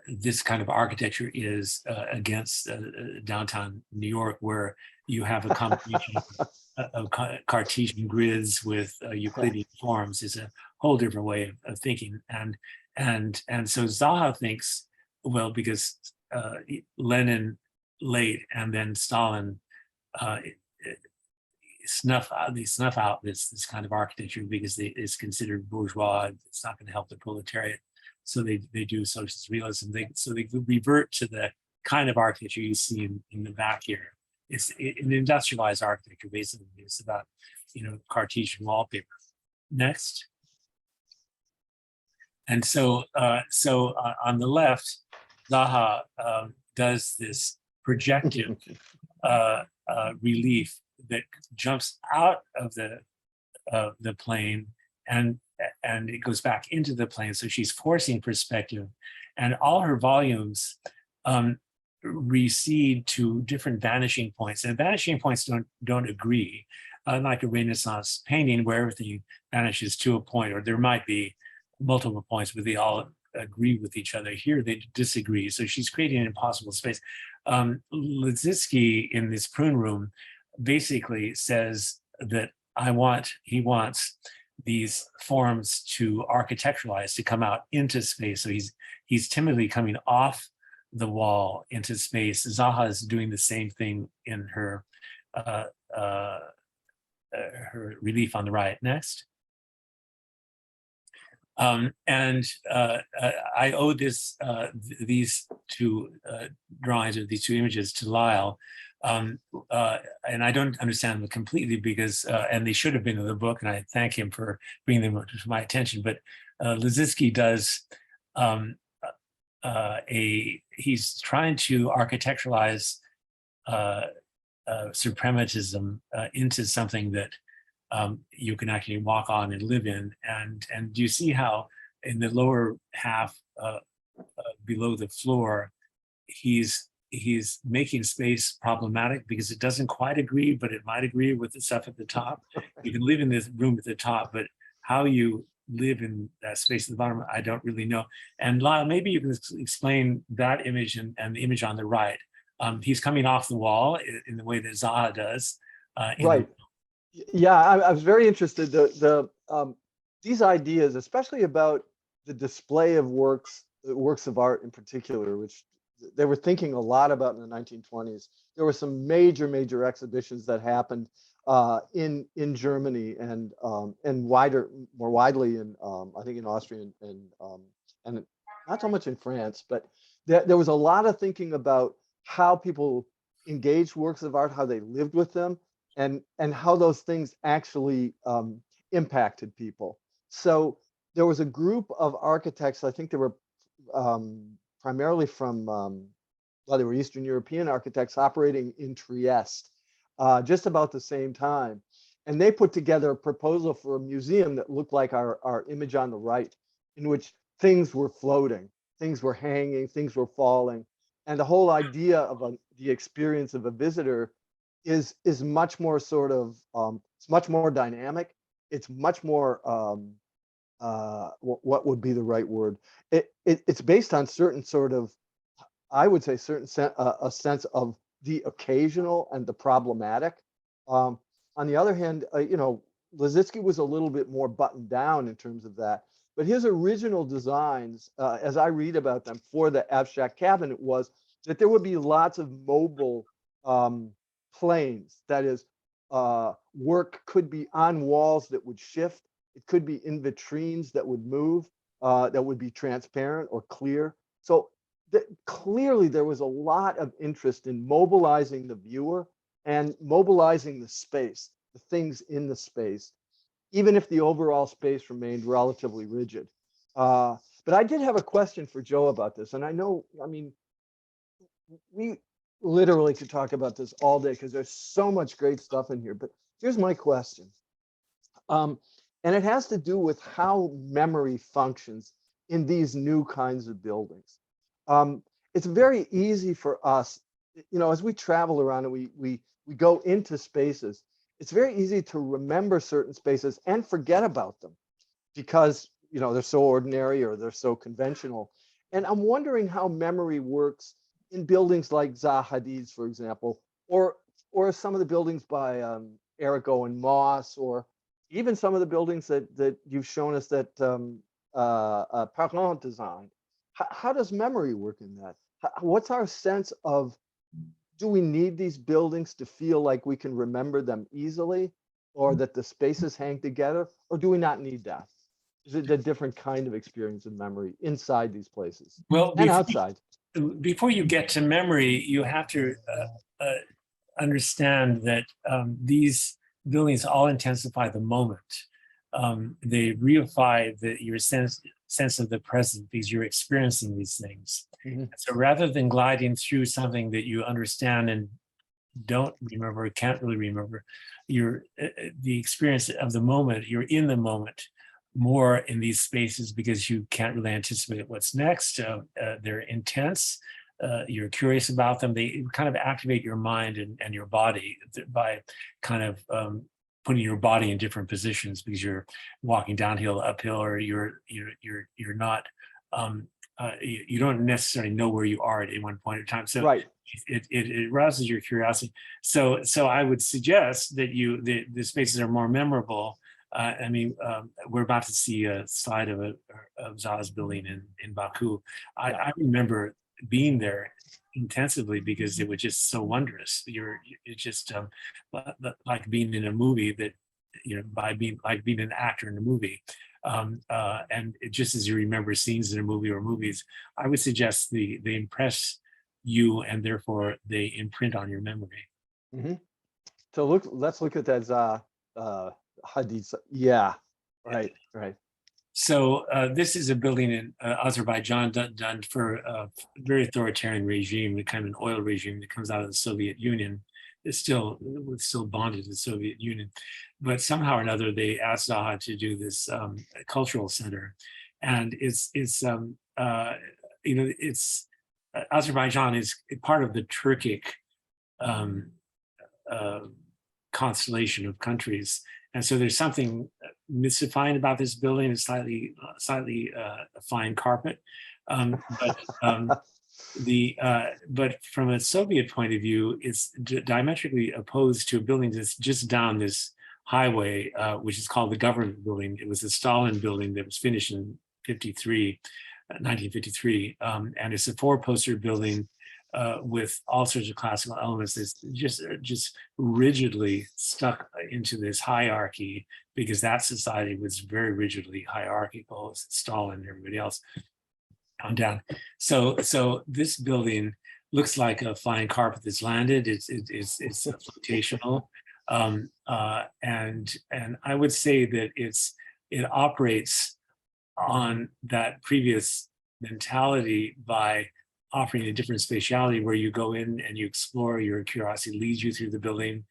this kind of architecture is against downtown New York, where you have a combination of Cartesian grids with Euclidean forms. Is a whole different way of thinking. And so Zaha thinks, well, because Lenin late and then Stalin snuff out this kind of architecture because it's considered bourgeois. It's not going to help the proletariat. So they do socialist realism. So they revert to the kind of architecture you see in the back here. It's an industrialized architecture, basically. It's about Cartesian wallpaper. Next. And so on the left, Zaha does this projective relief that jumps out of the plane and it goes back into the plane. So she's forcing perspective, and all her volumes recede to different vanishing points, and vanishing points don't agree. Unlike a Renaissance painting where everything vanishes to a point, or there might be multiple points, but they all agree with each other. Here they disagree. So she's creating an impossible space. Liszewski in this prune room basically says that he wants these forms to architecturalize, to come out into space. So he's timidly coming off the wall into space. Zaha is doing the same thing in her relief on the right. Next. I owe these two drawings, or these two images, to Lyle. And I don't understand them completely because, and they should have been in the book, and I thank him for bringing them to my attention, but Liszewski does he's trying to architecturalize suprematism into something that you can actually walk on and live in. And do you see how in the lower half below the floor, he's making space problematic because it doesn't quite agree, but it might agree with the stuff at the top. You can live in this room at the top, but how you live in that space at the bottom, I don't really know. And Lyle, maybe you can explain that image and the image on the right. He's coming off the wall in the way that Zaha does. Right. Yeah, I was very interested. These ideas, especially about the display of works of art in particular, which they were thinking a lot about in the 1920s. There were some major exhibitions that happened in Germany and more widely in I think in Austria and not so much in France, but there was a lot of thinking about how people engaged works of art, how they lived with them, and how those things actually impacted people. So there was a group of architects, I think they were primarily from, well, they were Eastern European architects operating in Trieste just about the same time. And they put together a proposal for a museum that looked like our image on the right, in which things were floating, things were hanging, things were falling. And the whole idea of the experience of a visitor is much more sort of, it's much more dynamic. It's much more, what would be the right word? It's based on certain sort of, I would say a sense of the occasional and the problematic. On the other hand, Liszewski was a little bit more buttoned down in terms of that. But his original designs, as I read about them for the abstract cabinet, was that there would be lots of mobile planes. That is, work could be on walls that would shift. It could be in vitrines that would move, that would be transparent or clear. So clearly there was a lot of interest in mobilizing the viewer and mobilizing the space, the things in the space, even if the overall space remained relatively rigid. But I did have a question for Joe about this. And I know, I mean, we literally could talk about this all day because there's so much great stuff in here. But here's my question. And it has to do with how memory functions in these new kinds of buildings. It's very easy for us, as we travel around and we go into spaces, it's very easy to remember certain spaces and forget about them because, they're so ordinary or they're so conventional. And I'm wondering how memory works in buildings like Zaha Hadid's, for example, or some of the buildings by Errico and Moss, or even some of the buildings that you've shown us that Parent designed. How does memory work in that? What's our sense of, do we need these buildings to feel like we can remember them easily, or that the spaces hang together, or do we not need that? Is it a different kind of experience of memory inside these places and outside? Before you get to memory, you have to understand that these buildings all intensify the moment. They reify your sense of the present because you're experiencing these things. Mm-hmm. So rather than gliding through something that you understand and don't remember, can't really remember, you're the experience of the moment. You're in the moment more in these spaces because you can't really anticipate what's next. They're intense. You're curious about them. They kind of activate your mind and your body by kind of putting your body in different positions because you're walking downhill, uphill, or you're not. You don't necessarily know where you are at any one point in time. So Right. it arouses your curiosity. So I would suggest that the spaces are more memorable. I mean, we're about to see a slide of Zaha's building in Baku. I remember being there intensively because it was just so wondrous. It's just like being in a movie that, by being an actor in a movie. And just as you remember scenes in a movie or movies, I would suggest they impress you and therefore they imprint on your memory. Mm-hmm. So let's look at that Hadith. Yeah, right. So this is a building in Azerbaijan done for a very authoritarian regime, kind of an oil regime that comes out of the Soviet Union. It's still bonded to the Soviet Union, but somehow or another they asked Zaha to do this cultural center, and it's Azerbaijan is part of the Turkic constellation of countries. And so there's something mystifying about this building. It's slightly a fine carpet, but from a Soviet point of view, it's diametrically opposed to a building that's just down this highway, which is called the Government Building. It was the Stalin building that was finished in 1953, and it's a four-poster building with all sorts of classical elements that's just rigidly stuck into this hierarchy because that society was very rigidly hierarchical, Stalin and everybody else on down. So this building looks like a flying carpet that's landed. It's flotational, and I would say that it operates on that previous mentality by offering a different spatiality where you go in and you explore, your curiosity leads you through the building.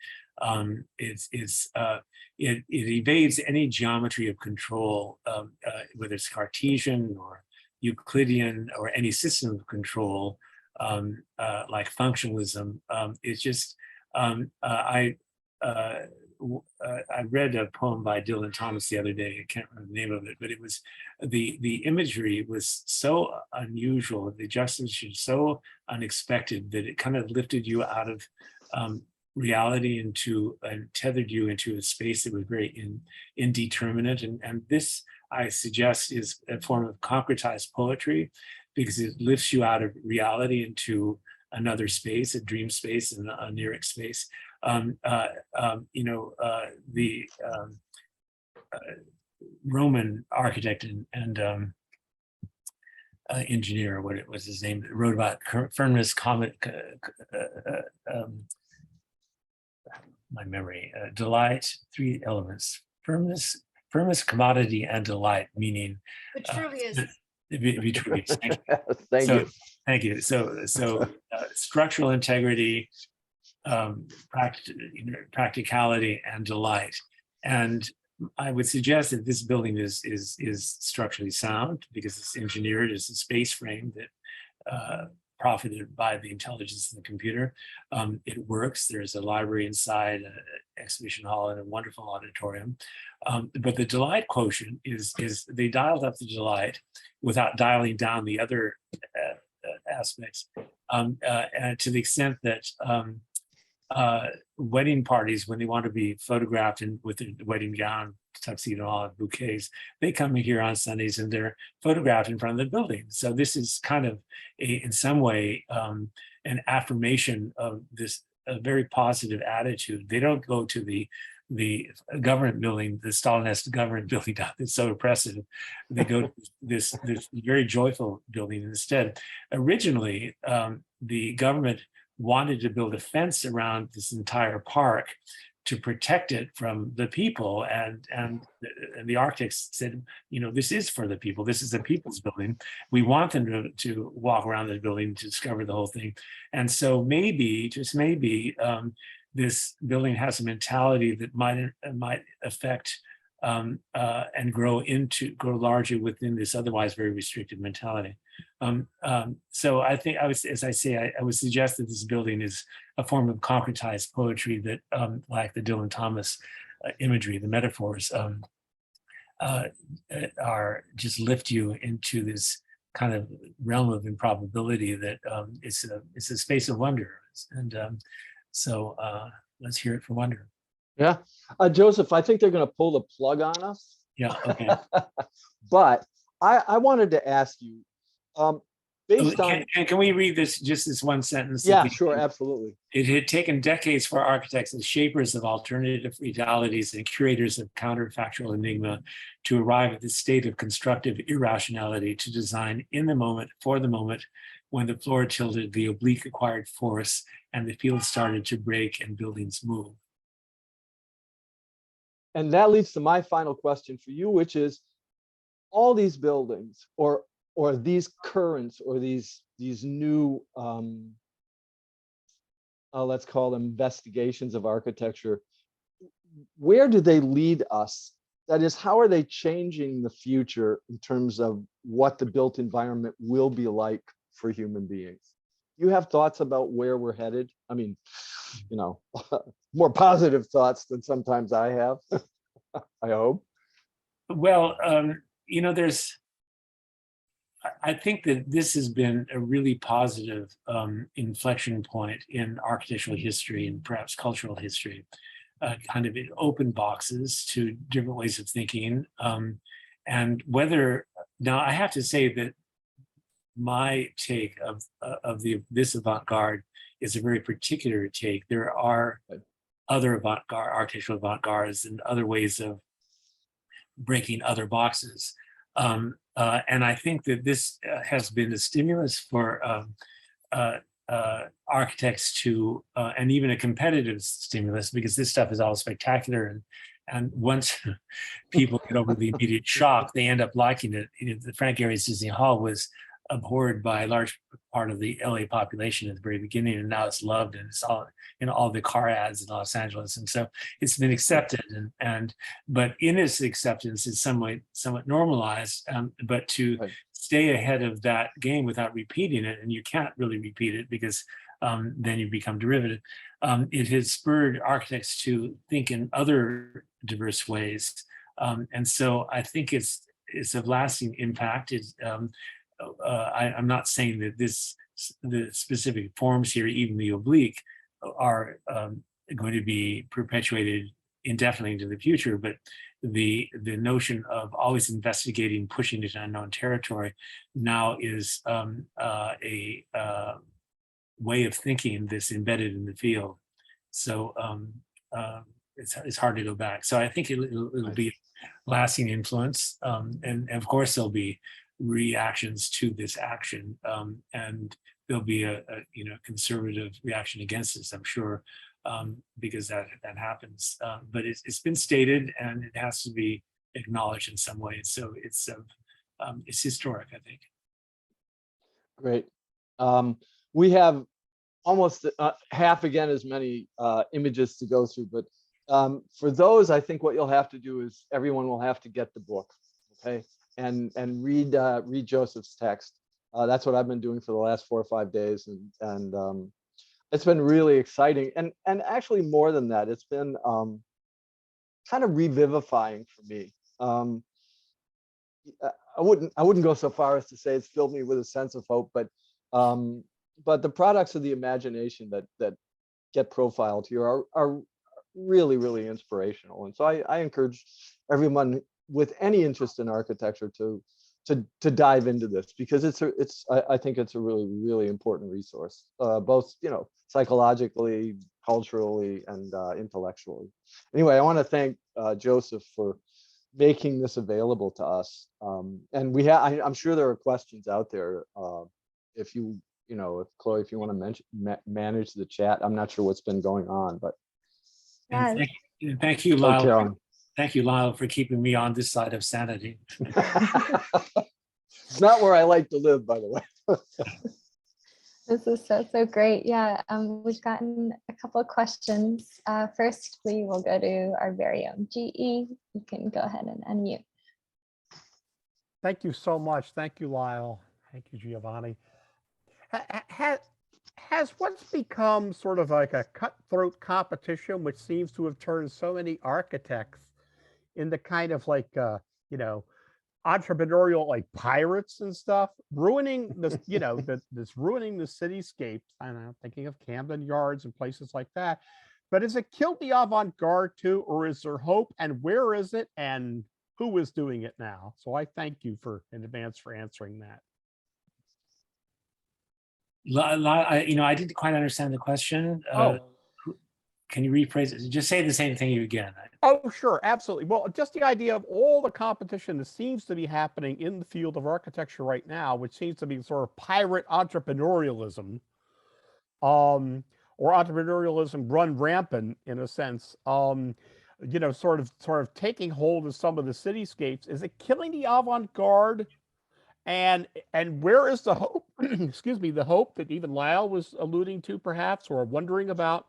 It evades any geometry of control, whether it's Cartesian or Euclidean or any system of control, like functionalism. It's just, I read a poem by Dylan Thomas the other day. I can't remember the name of it, but it was the imagery was so unusual, the juxtaposition so unexpected that it kind of lifted you out of reality and tethered you into a space that was very indeterminate. And this, I suggest, is a form of concretized poetry because it lifts you out of reality into another space, a dream space and a oniric space. The Roman architect and engineer, what was his name, wrote about firmness, my memory, delight, three elements: firmness, commodity, and delight. Meaning, Vitruvius. Vitruvius. Thank you. So structural integrity, practicality, and delight. And I would suggest that this building is structurally sound because it's engineered as a space frame that profited by the intelligence of the computer. It works. There's a library inside, an exhibition hall, and a wonderful auditorium. But the delight quotient is they dialed up the delight without dialing down the other aspects, and to the extent that wedding parties, when they want to be photographed with a wedding gown, tuxedo, all bouquets, they come here on Sundays and they're photographed in front of the building. So this is kind of in some way an affirmation of this very positive attitude. They don't go to the government building, the Stalinist government building that's so oppressive. They go to this very joyful building instead. Originally, the government wanted to build a fence around this entire park, to protect it from the people. And the architects said, you know, this is for the people. This is the people's building. We want them to walk around the building to discover the whole thing. And so maybe, just maybe, this building has a mentality that might affect and grow larger within this otherwise very restricted mentality. So I think as I say, I would suggest that this building is a form of concretized poetry that, like the Dylan Thomas imagery, the metaphors, are just lift you into this kind of realm of improbability that it's a space of wonder. And so let's hear it for wonder. Yeah. Joseph, I think they're going to pull the plug on us. Yeah, okay. But I wanted to ask you, based on... Can we read this one sentence? Yeah, sure, absolutely. It had taken decades for architects as shapers of alternative realities and curators of counterfactual enigma to arrive at this state of constructive irrationality, to design in the moment, for the moment, when the floor tilted, the oblique acquired force, and the field started to break and buildings move. And that leads to my final question for you, which is, all these buildings or these currents or these new, let's call them investigations of architecture, where do they lead us? That is, how are they changing the future in terms of what the built environment will be like for human beings? You have thoughts about where we're headed? I mean, you know, more positive thoughts than sometimes I have, I hope. Well, you know, I think that this has been a really positive inflection point in architectural history and perhaps cultural history. Kind of open boxes to different ways of thinking. And whether, now I have to say that my take of this avant-garde is a very particular take. There are other avant-garde, architectural avant-gardes and other ways of breaking other boxes. And I think that this has been a stimulus for architects to, and even a competitive stimulus, because this stuff is all spectacular. And once people get over the immediate shock, they end up liking it. The Frank Gehry's Disney Hall was abhorred by a large part of the LA population at the very beginning, and now it's loved, and it's all in all the car ads in Los Angeles, and so it's been accepted. But in its acceptance, it's somewhat normalized. But to stay ahead of that game without repeating it, and you can't really repeat it because then you become derivative. It has spurred architects to think in other diverse ways, and so I think it's of lasting impact. I'm not saying that the specific forms here, even the oblique, are going to be perpetuated indefinitely into the future, but the notion of always investigating, pushing into unknown territory now is a way of thinking that's embedded in the field. So it's hard to go back. So I think it'll be lasting influence, and of course there'll be reactions to this action, and there'll be a conservative reaction against this, I'm sure, because that happens. But it's been stated, and it has to be acknowledged in some way. So it's historic, I think. Great. We have almost half again as many images to go through, but for those, I think what you'll have to do is everyone will have to get the book, okay, and read Joseph's text. That's what I've been doing for the last 4 or 5 days, and it's been really exciting. And actually more than that, it's been kind of revivifying for me. I wouldn't go so far as to say it's filled me with a sense of hope, but the products of the imagination that get profiled here are really, really inspirational. And so I encourage everyone with any interest in architecture to dive into this, because I think it's a really, really important resource, both psychologically, culturally, and intellectually. Anyway, I want to thank Joseph for making this available to us. And I'm sure there are questions out there. If Chloe, if you want to manage the chat, I'm not sure what's been going on, but And Yes. thank you, Oh, Lyle. Carolyn. Thank you, Lyle, for keeping me on this side of sanity. It's not where I like to live, by the way. This is so great. Yeah, we've gotten a couple of questions. First, we will go to our very own GE. You can go ahead and unmute. Thank you so much. Thank you, Lyle. Thank you, Giovanni. Has what's become sort of like a cutthroat competition, which seems to have turned so many architects into kind of like, you know, entrepreneurial like pirates and stuff, ruining this, you know, this ruining the cityscapes. I don't know, thinking of Camden Yards and places like that. But has it killed the avant-garde too, or is there hope? And where is it? And who is doing it now? So I thank you in advance for answering that. I didn't quite understand the question. Can you rephrase it? Just say the same thing again. Oh, sure, absolutely. Well, just the idea of all the competition that seems to be happening in the field of architecture right now, which seems to be sort of pirate entrepreneurialism, or entrepreneurialism run rampant in a sense. You know, sort of taking hold of some of the cityscapes. Is it killing the avant-garde? And where is the hope? Excuse me, the hope that even Lyle was alluding to, perhaps, or wondering about.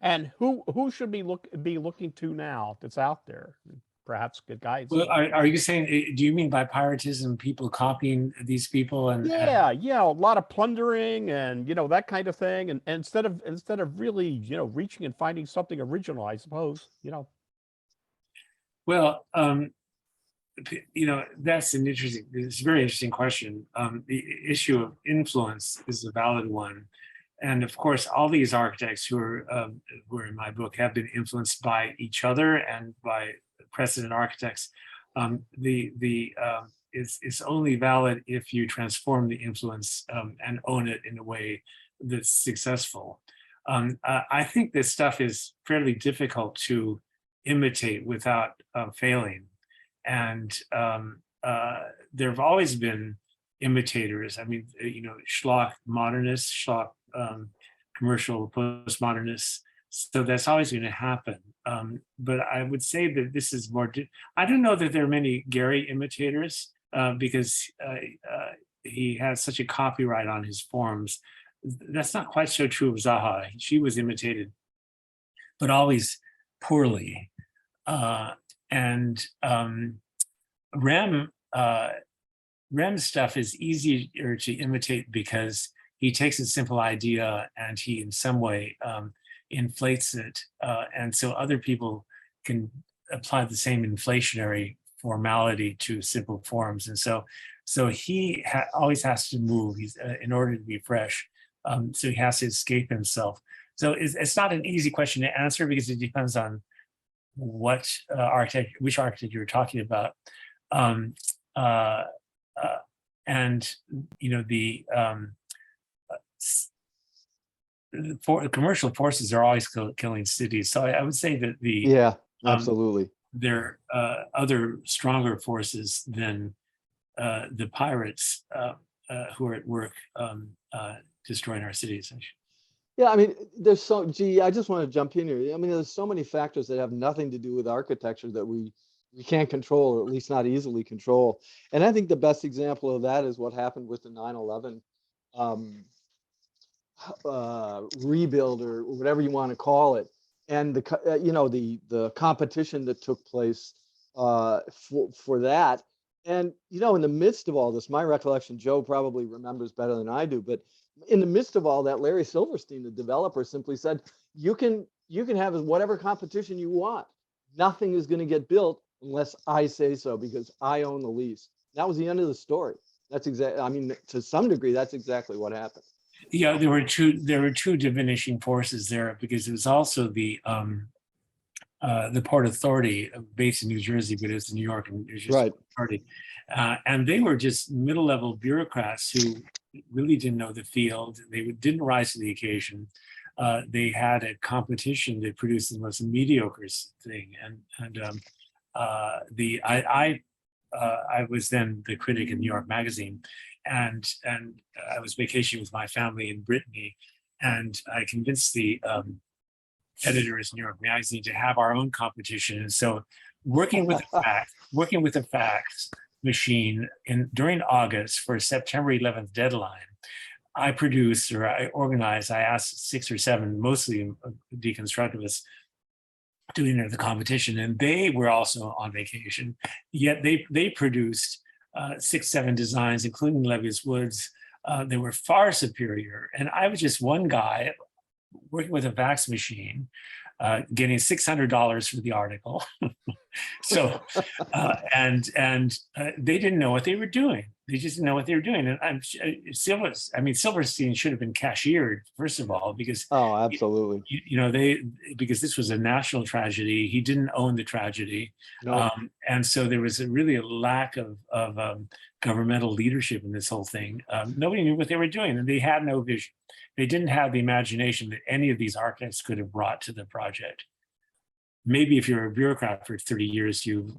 And who should be looking to now that's out there? Perhaps good guides. Well, are you saying, do you mean by piratism, people copying these people? And yeah, a lot of plundering and, you know, that kind of thing. And instead of really, you know, reaching and finding something original, I suppose, you know. Well, you know, it's a very interesting question. The issue of influence is a valid one. And of course, all these architects who are in my book have been influenced by each other and by precedent architects. It's only valid if you transform the influence and own it in a way that's successful. I think this stuff is fairly difficult to imitate without failing. And there have always been imitators. I mean, you know, schlock modernists, schlock commercial postmodernists. So that's always going to happen. But I would say that this is more, I don't know that there are many Gehry imitators because he has such a copyright on his forms. That's not quite so true of Zaha. She was imitated, but always poorly. Rem's stuff is easier to imitate because he takes a simple idea and he in some way inflates it. And so other people can apply the same inflationary formality to simple forms. And so he always has to move in order to be fresh. So he has to escape himself. So it's not an easy question to answer because it depends on which architect you're talking about. And you know, the commercial forces are always killing cities. So I would say that absolutely. There are other stronger forces than the pirates who are at work destroying our cities. Yeah, I mean, I just want to jump in here. I mean, there's so many factors that have nothing to do with architecture that we can't control, or at least not easily control. And I think the best example of that is what happened with the 9/11 rebuild, or whatever you want to call it, and the competition that took place for that. And you know, in the midst of all this, my recollection, Joe probably remembers better than I do, but in the midst of all that, Larry Silverstein, the developer, simply said, you can have whatever competition you want. Nothing is going to get built unless I say so, because I own the lease. That was the end of the story. That's exactly, I mean, to some degree, that's exactly what happened. Yeah, there were two diminishing forces there, because it was also the Port Authority based in New Jersey, but it was the New York and New Jersey Right. Authority. And they were just middle-level bureaucrats who really didn't know the field. They didn't rise to the occasion. They had a competition that produced the most mediocre thing. I was then the critic in New York Magazine, and I was vacationing with my family in Brittany, and I convinced the editors in New York Magazine to have our own competition. And so working with the fax machine during August for September 11th deadline, I produced, or I organized, I asked 6 or 7, mostly deconstructivists, to enter the competition, and they were also on vacation. Yet they produced 6, 7 designs, including Levi's Woods. They were far superior, and I was just one guy working with a fax machine, getting $600 for the article. So, and they didn't know what they were doing. They just didn't know what they were doing. And Silverstein should have been cashiered, first of all, because absolutely. Because this was a national tragedy. He didn't own the tragedy. No. And so there was really a lack of governmental leadership in this whole thing. Nobody knew what they were doing, and they had no vision. They didn't have the imagination that any of these architects could have brought to the project. Maybe if you're a bureaucrat for 30 years, you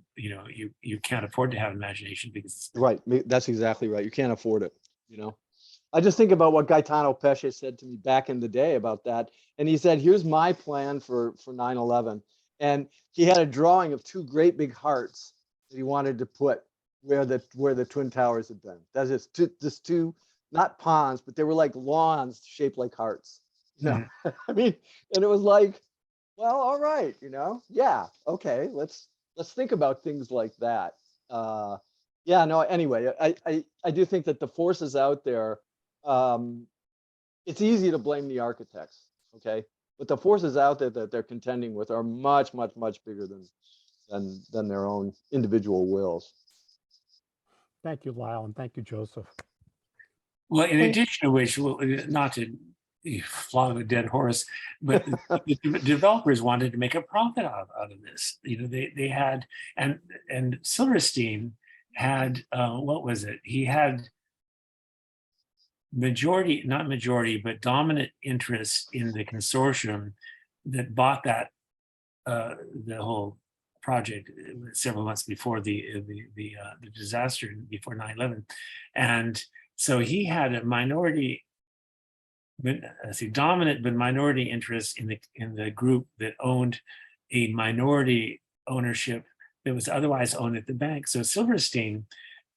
can't afford to have imagination because right. That's exactly right. You can't afford it. I just think about what Gaetano Pesce said to me back in the day about that, and he said, "Here's my plan for 9/11," and he had a drawing of 2 great big hearts that he wanted to put where the Twin Towers had been. That's just two, not ponds, but they were like lawns shaped like hearts. I mean, and it was like, well, all right, yeah, okay, let's think about things like that. Anyway, I do think that the forces out there, it's easy to blame the architects, okay, but the forces out there that they're contending with are much, much, much bigger than their own individual wills. Thank you, Lyle, and thank you, Joseph. Well, in addition to which, not to flog a dead horse, but the developers wanted to make a profit out of this. They had, and Silverstein had, what was it? He had not majority, but dominant interest in the consortium that bought that, the whole project several months before the disaster, before 9/11. And so he had a dominant but minority interest in the group that owned a minority ownership that was otherwise owned at the bank. So Silverstein,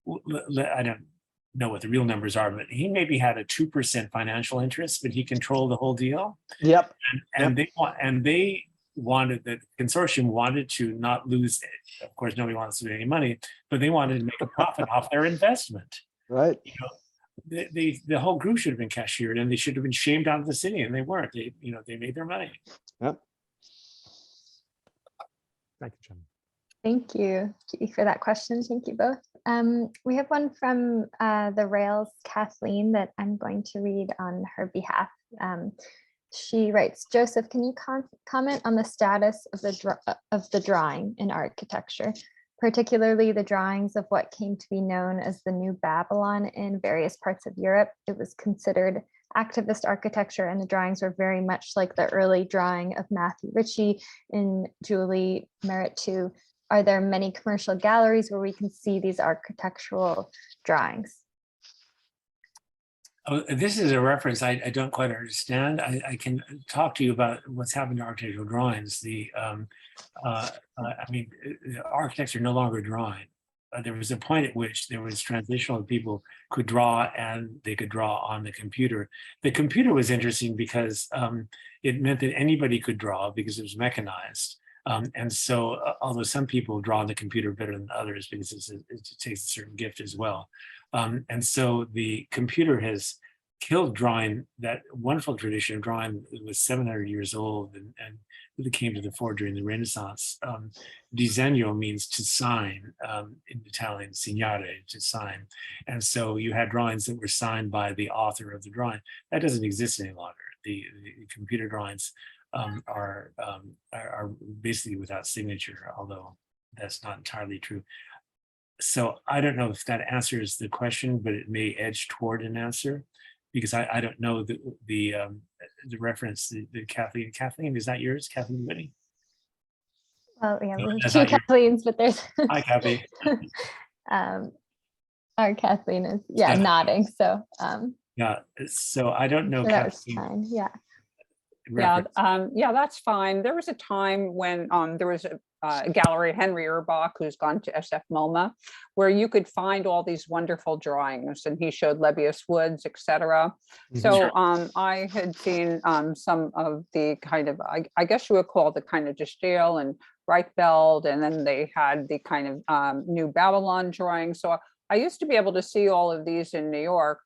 I don't know what the real numbers are, but he maybe had a 2% financial interest, but he controlled the whole deal. Yep. And they wanted, the consortium wanted to not lose, of course nobody wants to lose any money, but they wanted to make a profit off their investment. Right. The whole group should have been cashiered, and they should have been shamed out of the city, and they weren't. They made their money. Yep. Thank you, Jim. Thank you for that question. Thank you both. We have one from the Rails, Kathleen, that I'm going to read on her behalf. She writes, Joseph, can you comment on the status of the drawing in architecture, particularly the drawings of what came to be known as the New Babylon in various parts of Europe? It was considered activist architecture, and the drawings were very much like the early drawing of Matthew Ritchie in Julie Merritt 2. Are there many commercial galleries where we can see these architectural drawings? Oh, this is a reference I don't quite understand. I can talk to you about what's happened to architectural drawings. Architects are no longer drawing. There was a point at which there was transitional, people could draw and they could draw on the computer. The computer was interesting because it meant that anybody could draw because it was mechanized. And so, although some people draw on the computer better than others because it takes a certain gift as well. And so the computer has killed drawing, that wonderful tradition of drawing that was 700 years old and really came to the fore during the Renaissance. Disegno means to sign, in Italian, signare, to sign. And so you had drawings that were signed by the author of the drawing. That doesn't exist any longer. The computer drawings are basically without signature, although that's not entirely true. So I don't know if that answers the question, but it may edge toward an answer because I don't know the reference that Kathleen. Kathleen, is that yours, Kathleen Whitney? Well, yeah, No, we have that's two not yours. Kathleen's, but there's Hi, Kathy. our Kathleen is Kathleen. nodding. So Yeah. So I don't know, so that was Kathleen. fine. Yeah. reference. Yeah, that's fine. There was a time when there was a gallery, Henry Urbach, who's gone to SF MoMA, where you could find all these wonderful drawings, and he showed Lebbeus Woods, etc. So I had seen some of the kind of, I guess you would call the kind of De Stijl and Reichfeld, and then they had the kind of New Babylon drawings. So I used to be able to see all of these in New York.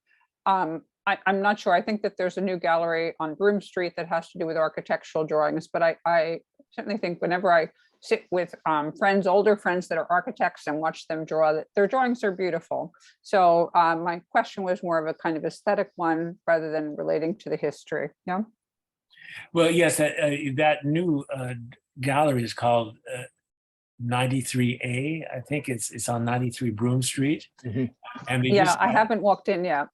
I'm not sure. I think that there's a new gallery on Broome Street that has to do with architectural drawings, but I certainly think whenever I sit with friends, older friends that are architects, and watch them draw, that their drawings are beautiful. So my question was more of a kind of aesthetic one rather than relating to the history. Yeah. Well, yes, that new gallery is called 93A. I think it's on 93 Broome Street. And they I haven't walked in yet.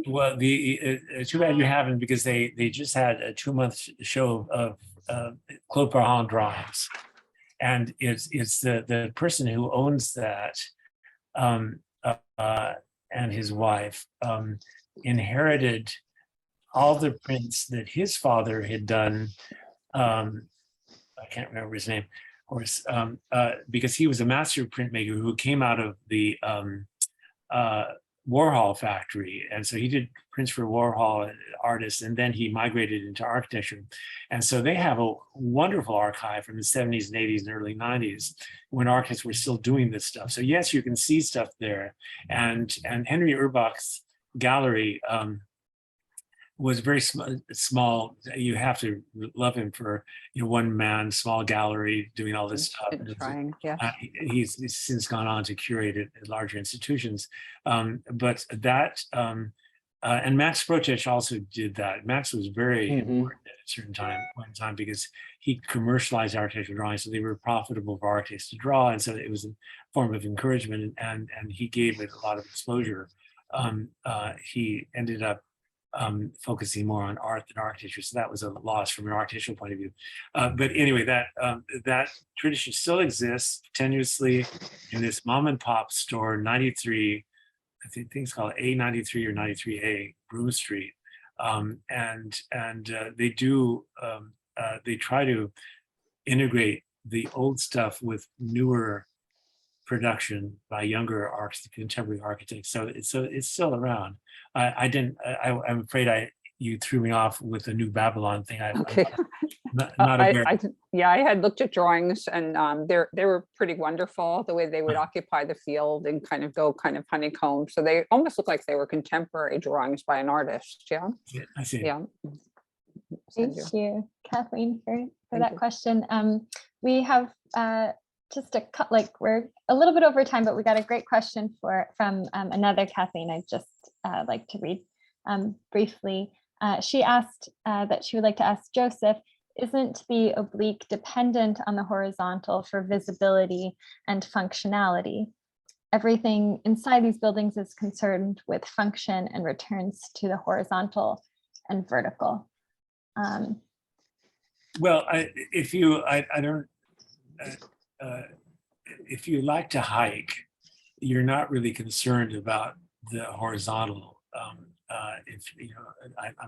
Well, too bad you haven't, because they just had a 2-month show of Claude Parhon drawings, and it's the person who owns that and his wife inherited all the prints that his father had done. I can't remember his name, because he was a master printmaker who came out of the Warhol factory, and so he did prints for Warhol artists, and then he migrated into architecture. And so they have a wonderful archive from the 70s and 80s and early 90s when architects were still doing this stuff. So yes, you can see stuff there. And Henry Urbach's gallery was very small. You have to love him for, one man, small gallery doing all this stuff. Trying, yeah. He's since gone on to curate at larger institutions. But that, and Max Protech also did that. Max was very important at a certain time because he commercialized architectural drawing, so they were profitable for architects to draw, and so it was a form of encouragement, and he gave it a lot of exposure. He ended up focusing more on art than architecture, so that was a loss from an architectural point of view. But anyway, that tradition still exists tenuously in this mom and pop store, 93, I think it's called A93 or 93A, Broome Street, and they do they try to integrate the old stuff with newer production by younger contemporary architects. So it's still around. I'm afraid you threw me off with the New Babylon thing. Okay. Not aware. I had looked at drawings, and they were pretty wonderful, the way they would occupy the field and kind of go kind of honeycomb. So they almost look like they were contemporary drawings by an artist. Yeah. I see. Yeah. Thank you, Kathleen, for that question. We have just we're a little bit over time, but we got a great question from another Kathleen. I'd just like to read briefly. She asked that she would like to ask Joseph, isn't the oblique dependent on the horizontal for visibility and functionality? Everything inside these buildings is concerned with function and returns to the horizontal and vertical. Well, if you like to hike, you're not really concerned about the horizontal. I'm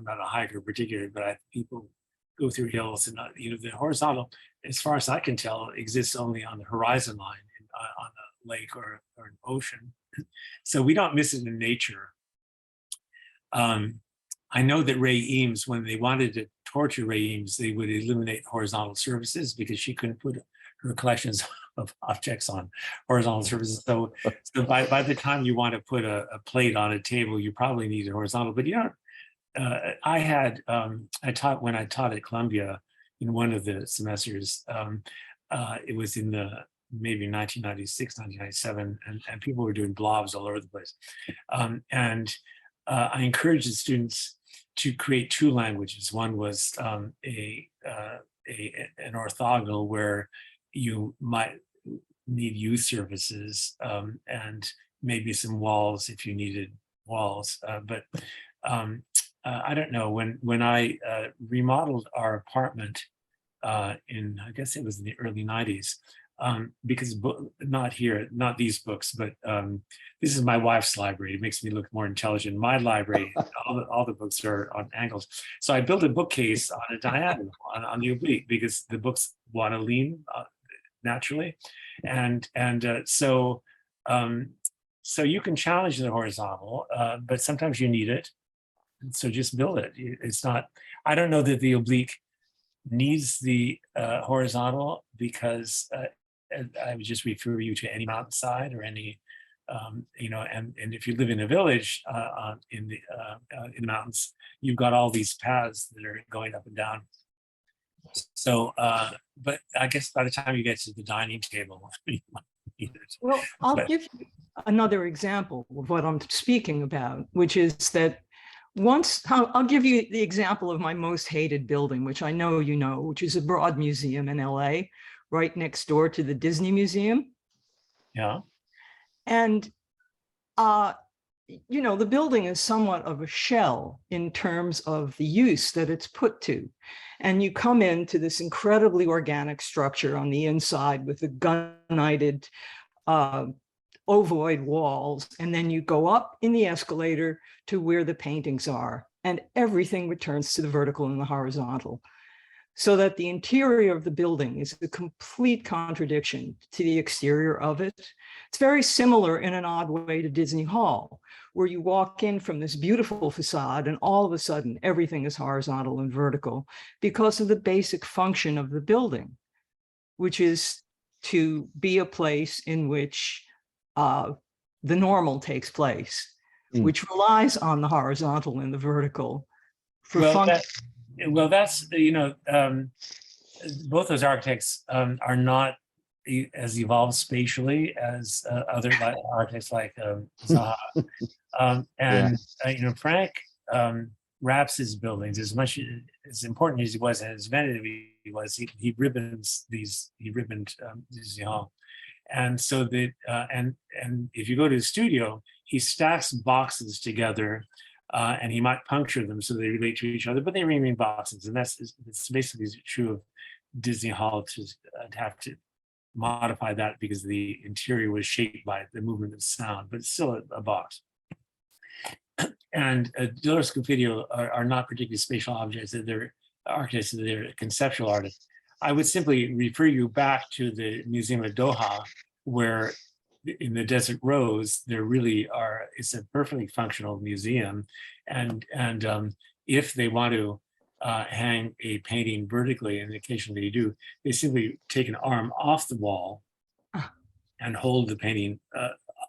not a hiker particularly, but people go through hills, and the horizontal, as far as I can tell, exists only on the horizon line on a lake or an ocean. So we don't miss it in nature. I know that Ray Eames, when they wanted to torture Ray Eames, they would eliminate horizontal surfaces because she couldn't put her collections of objects on horizontal surfaces. So by the time you want to put a plate on a table, you probably need a horizontal. But I taught when I taught at Columbia in one of the semesters. It was in maybe 1996, 1997, and people were doing blobs all over the place. I encouraged the students to create two languages. One was an orthogonal where you might need U surfaces and maybe some walls if you needed walls. But I don't know, when I remodeled our apartment I guess it was in the early 90s, because not here, not these books, but this is my wife's library. It makes me look more intelligent. My library, all the books are on angles. So I built a bookcase on a diagonal, on the oblique, because the books want to lean naturally, and so you can challenge the horizontal, but sometimes you need it. So just build it. It's not. I don't know that the oblique needs the horizontal, because I would just refer you to any mountainside or any, and if you live in a village in the mountains, you've got all these paths that are going up and down. So, but I guess by the time you get to the dining table, you might need it. Well, I'll give you another example of what I'm speaking about, which is that I'll give you the example of my most hated building, which I know you know, which is a Broad Museum in LA, right next door to the Disney Museum. Yeah. And, the building is somewhat of a shell in terms of the use that it's put to. And you come into this incredibly organic structure on the inside with the gunite ovoid walls, and then you go up in the escalator to where the paintings are, and everything returns to the vertical and the horizontal, so that the interior of the building is a complete contradiction to the exterior of it. It's very similar in an odd way to Disney Hall, where you walk in from this beautiful facade and all of a sudden everything is horizontal and vertical because of the basic function of the building, which is to be a place in which the normal takes place, which relies on the horizontal and the vertical for function. Well, that's, both those architects are not as evolved spatially as other architects like Zaha. Frank wraps his buildings as much as important as he was and as inventive he was. He ribboned these hall. And so that, and if you go to his studio, he stacks boxes together, and he might puncture them so they relate to each other, but they remain boxes. And it's basically true of Disney Hall, to have to modify that because the interior was shaped by the movement of sound, but it's still a box. And Delors Scofidio are not particularly spatial objects, they're architects, they're conceptual artists. I would simply refer you back to the Museum of Doha, where in the Desert Rose, there really are, it's a perfectly functional museum. And if they want to hang a painting vertically, and occasionally they do, they simply take an arm off the wall and hold the painting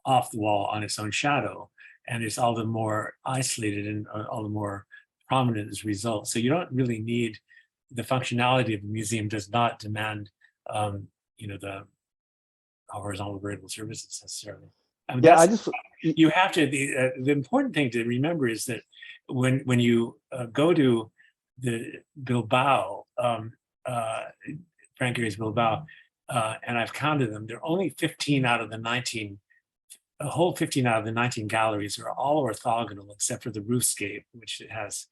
off the wall on its own shadow. And it's all the more isolated and all the more prominent as a result. So you don't really need, the functionality of the museum does not demand, the horizontal vertical services necessarily. I mean, you have to, the important thing to remember is that when you go to the Bilbao, Frank Gehry's Bilbao, and I've counted them, there are only 15 out of the 19, a whole 15 out of the 19 galleries are all orthogonal except for the roofscape, which has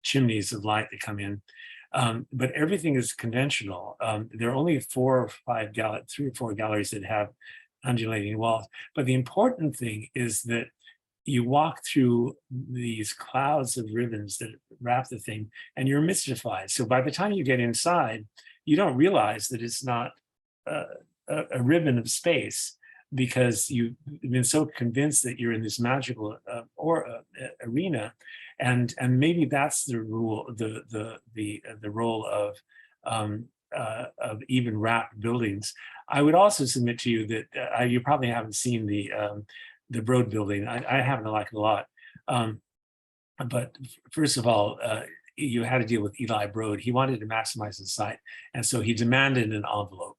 chimneys of light that come in. But everything is conventional. There are only 3 or 4 galleries that have undulating walls. But the important thing is that you walk through these clouds of ribbons that wrap the thing, and you're mystified. So by the time you get inside, you don't realize that it's not a ribbon of space, because you've been so convinced that you're in this magical arena, and maybe that's the rule, the role of even wrapped buildings. I would also submit to you that you probably haven't seen the Broad building. I happen to like it a lot, but first of all, you had to deal with Eli Broad. He wanted to maximize the site, and so he demanded an envelope.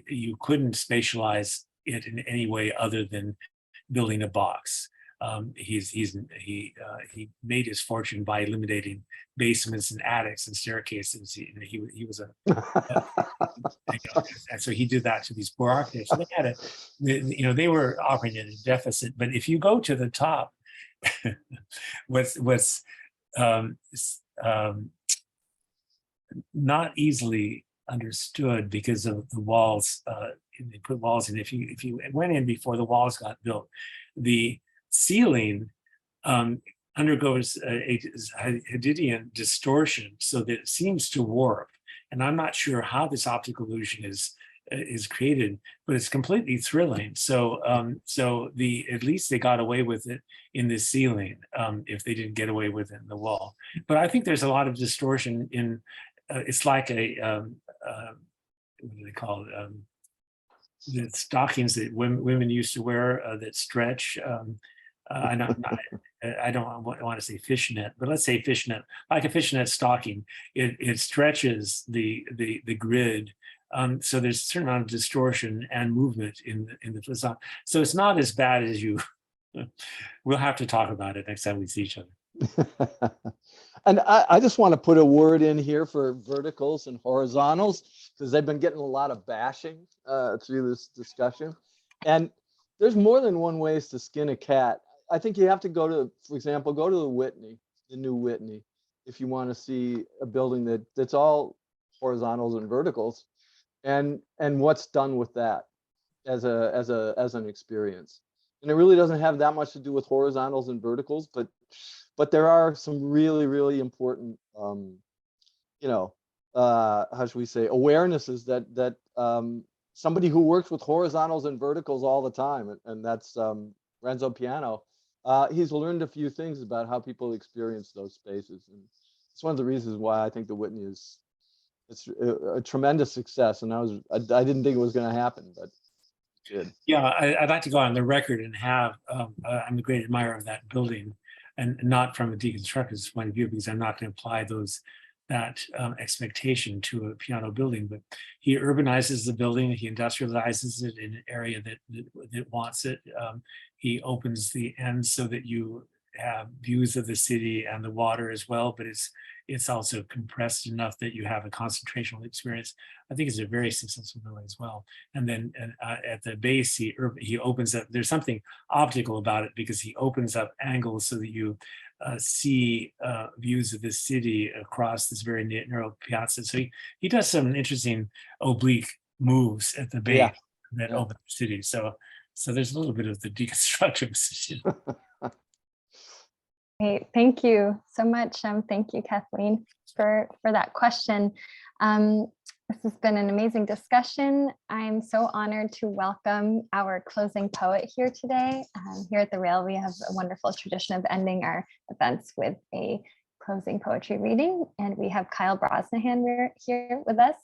You couldn't spatialize it in any way other than building a box. He made his fortune by eliminating basements and attics and staircases. He was and so he did that to these poor architects. So they were operating at a deficit. But if you go to the top, what's not easily understood because of the walls. They put walls in. If you went in before the walls got built, the ceiling undergoes a Haddidian distortion so that it seems to warp. And I'm not sure how this optical illusion is created, but it's completely thrilling. So at least they got away with it in the ceiling, if they didn't get away with it in the wall. But I think there's a lot of distortion in. It's like what do they call it? The stockings that women used to wear that stretch. I don't want to say fishnet, but let's say fishnet, like a fishnet stocking. It stretches the grid. So there's a certain amount of distortion and movement in the facade. So it's not as bad as you. We'll have to talk about it next time we see each other. And I just want to put a word in here for verticals and horizontals, because they've been getting a lot of bashing through this discussion. And there's more than one ways to skin a cat. I think you have to go to, for example, go to the Whitney, the new Whitney, if you want to see a building that's all horizontals and verticals, and what's done with that as an experience. And it really doesn't have that much to do with horizontals and verticals, but there are some really, really important, how should we say, awarenesses that somebody who works with horizontals and verticals all the time, and that's Renzo Piano. He's learned a few things about how people experience those spaces, and it's one of the reasons why I think the Whitney it's a tremendous success. And I didn't think it was going to happen, but it did. Yeah, I'd like to go on the record and have I'm a great admirer of that building, and not from a deconstructivist point of view, because I'm not going to apply that expectation to a piano building. But he urbanizes the building, he industrializes it in an area that wants it. He opens the ends so that you have views of the city and the water as well, but it's also compressed enough that you have a concentrational experience. I think it's a very successful building as well. And then at the base, he opens up, there's something optical about it, because he opens up angles so that you see views of the city across this very narrow piazza. So he does some interesting oblique moves at the base that open the city. So there's a little bit of the deconstructive. Great, thank you so much. Thank you, Kathleen, for that question. This has been an amazing discussion. I'm so honored to welcome our closing poet here today. Here at the Rail, we have a wonderful tradition of ending our events with a closing poetry reading, and we have Kyle Brosnihan here with us.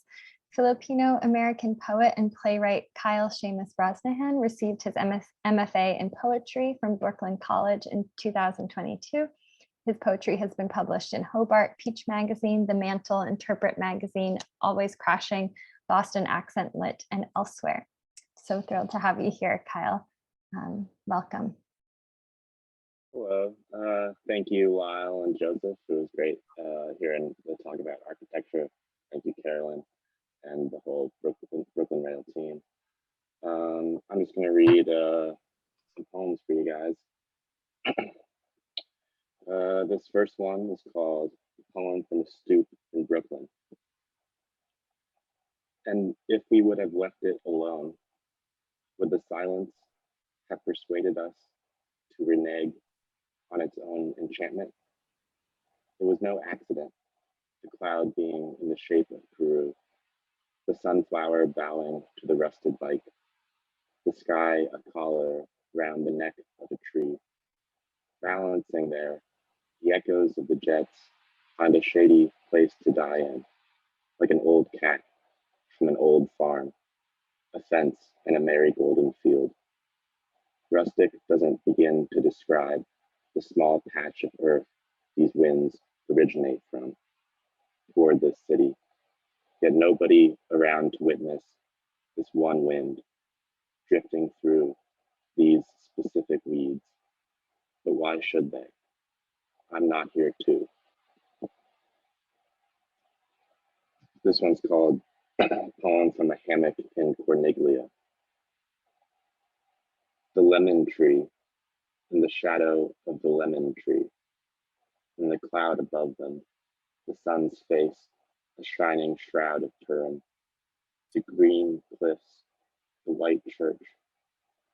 Filipino-American poet and playwright Kyle Sheamus Brosnahan received his MFA in poetry from Brooklyn College in 2022. His poetry has been published in Hobart, Peach Magazine, The Mantle, Interpret Magazine, Always Crashing, Boston Accent Lit, and elsewhere. So thrilled to have you here, Kyle. Welcome. Hello, thank you, Lyle and Joseph. It was great hearing the talk about architecture. Thank you, Carolyn, and the whole Brooklyn Rail team. I'm just going to read some poems for you guys. This first one is called A Poem from a Stoop in Brooklyn. And if we would have left it alone, would the silence have persuaded us to renege on its own enchantment? It was no accident, the cloud being in the shape of Peru, the sunflower bowing to the rusted bike, the sky a collar round the neck of a tree. Balancing there, the echoes of the jets find a shady place to die in, like an old cat from an old farm, a fence in a marigolden field. Rustic doesn't begin to describe the small patch of earth these winds originate from, toward this city, yet nobody around to witness this one wind drifting through these specific weeds. But why should they? I'm not here too. This one's called Poem from a Hammock in Corniglia. The lemon tree, in the shadow of the lemon tree, in the cloud above them, the sun's face, a shining shroud of Turin, the green cliffs, the white church,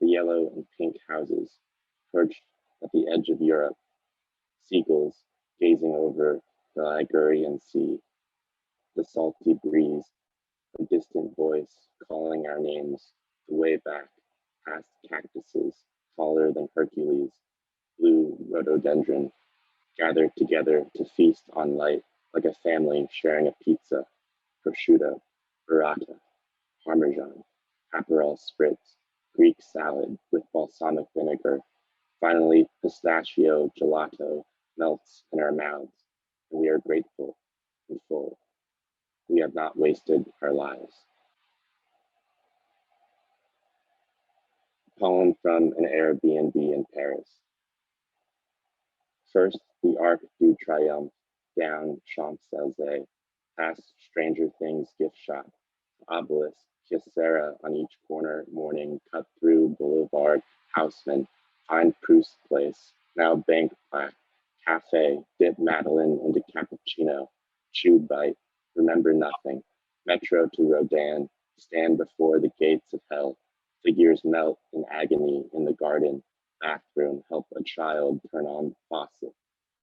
the yellow and pink houses perched at the edge of Europe, seagulls gazing over the Ligurian Sea, the salty breeze, a distant voice calling our names, the way back past cactuses taller than Hercules, blue rhododendron, gathered together to feast on light like a family sharing a pizza, prosciutto, burrata, parmesan, Aperol spritz, Greek salad with balsamic vinegar. Finally, pistachio gelato melts in our mouths, and we are grateful and full. We have not wasted our lives. Poem from an Airbnb in Paris. First, the Arc du Triomphe down Champs-Élysées, past Stranger Things gift shop, obelisk, Kyocera on each corner morning, cut through Boulevard Haussmann, find Proust Place, now bank plaque, cafe, dip Madeline into cappuccino, chew bite, remember nothing, metro to Rodin, stand before the gates of hell, figures melt in agony in the garden, bathroom, help a child turn on faucet,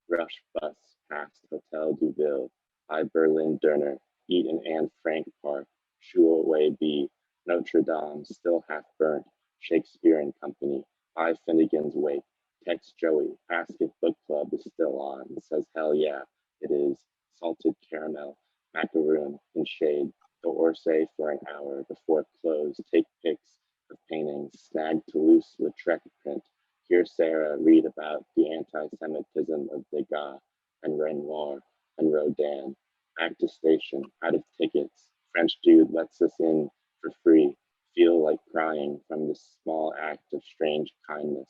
rush bus past Hotel Duville, by Berlin Döner, eat in Anne Frank Park, shoo away B, Notre Dame still half burnt, Shakespeare and Company, by Finnegan's Wake, text Joey, ask if book club is still on, says hell yeah, it is, salted caramel, macaroon in shade, go Orsay for an hour before close, take pics of paintings, snag Toulouse-Lautrec print, hear Sarah read about the anti-Semitism of Degas and Renoir and Rodin, back to station, out of tickets, French dude lets us in for free, feel like crying from this small act of strange kindness,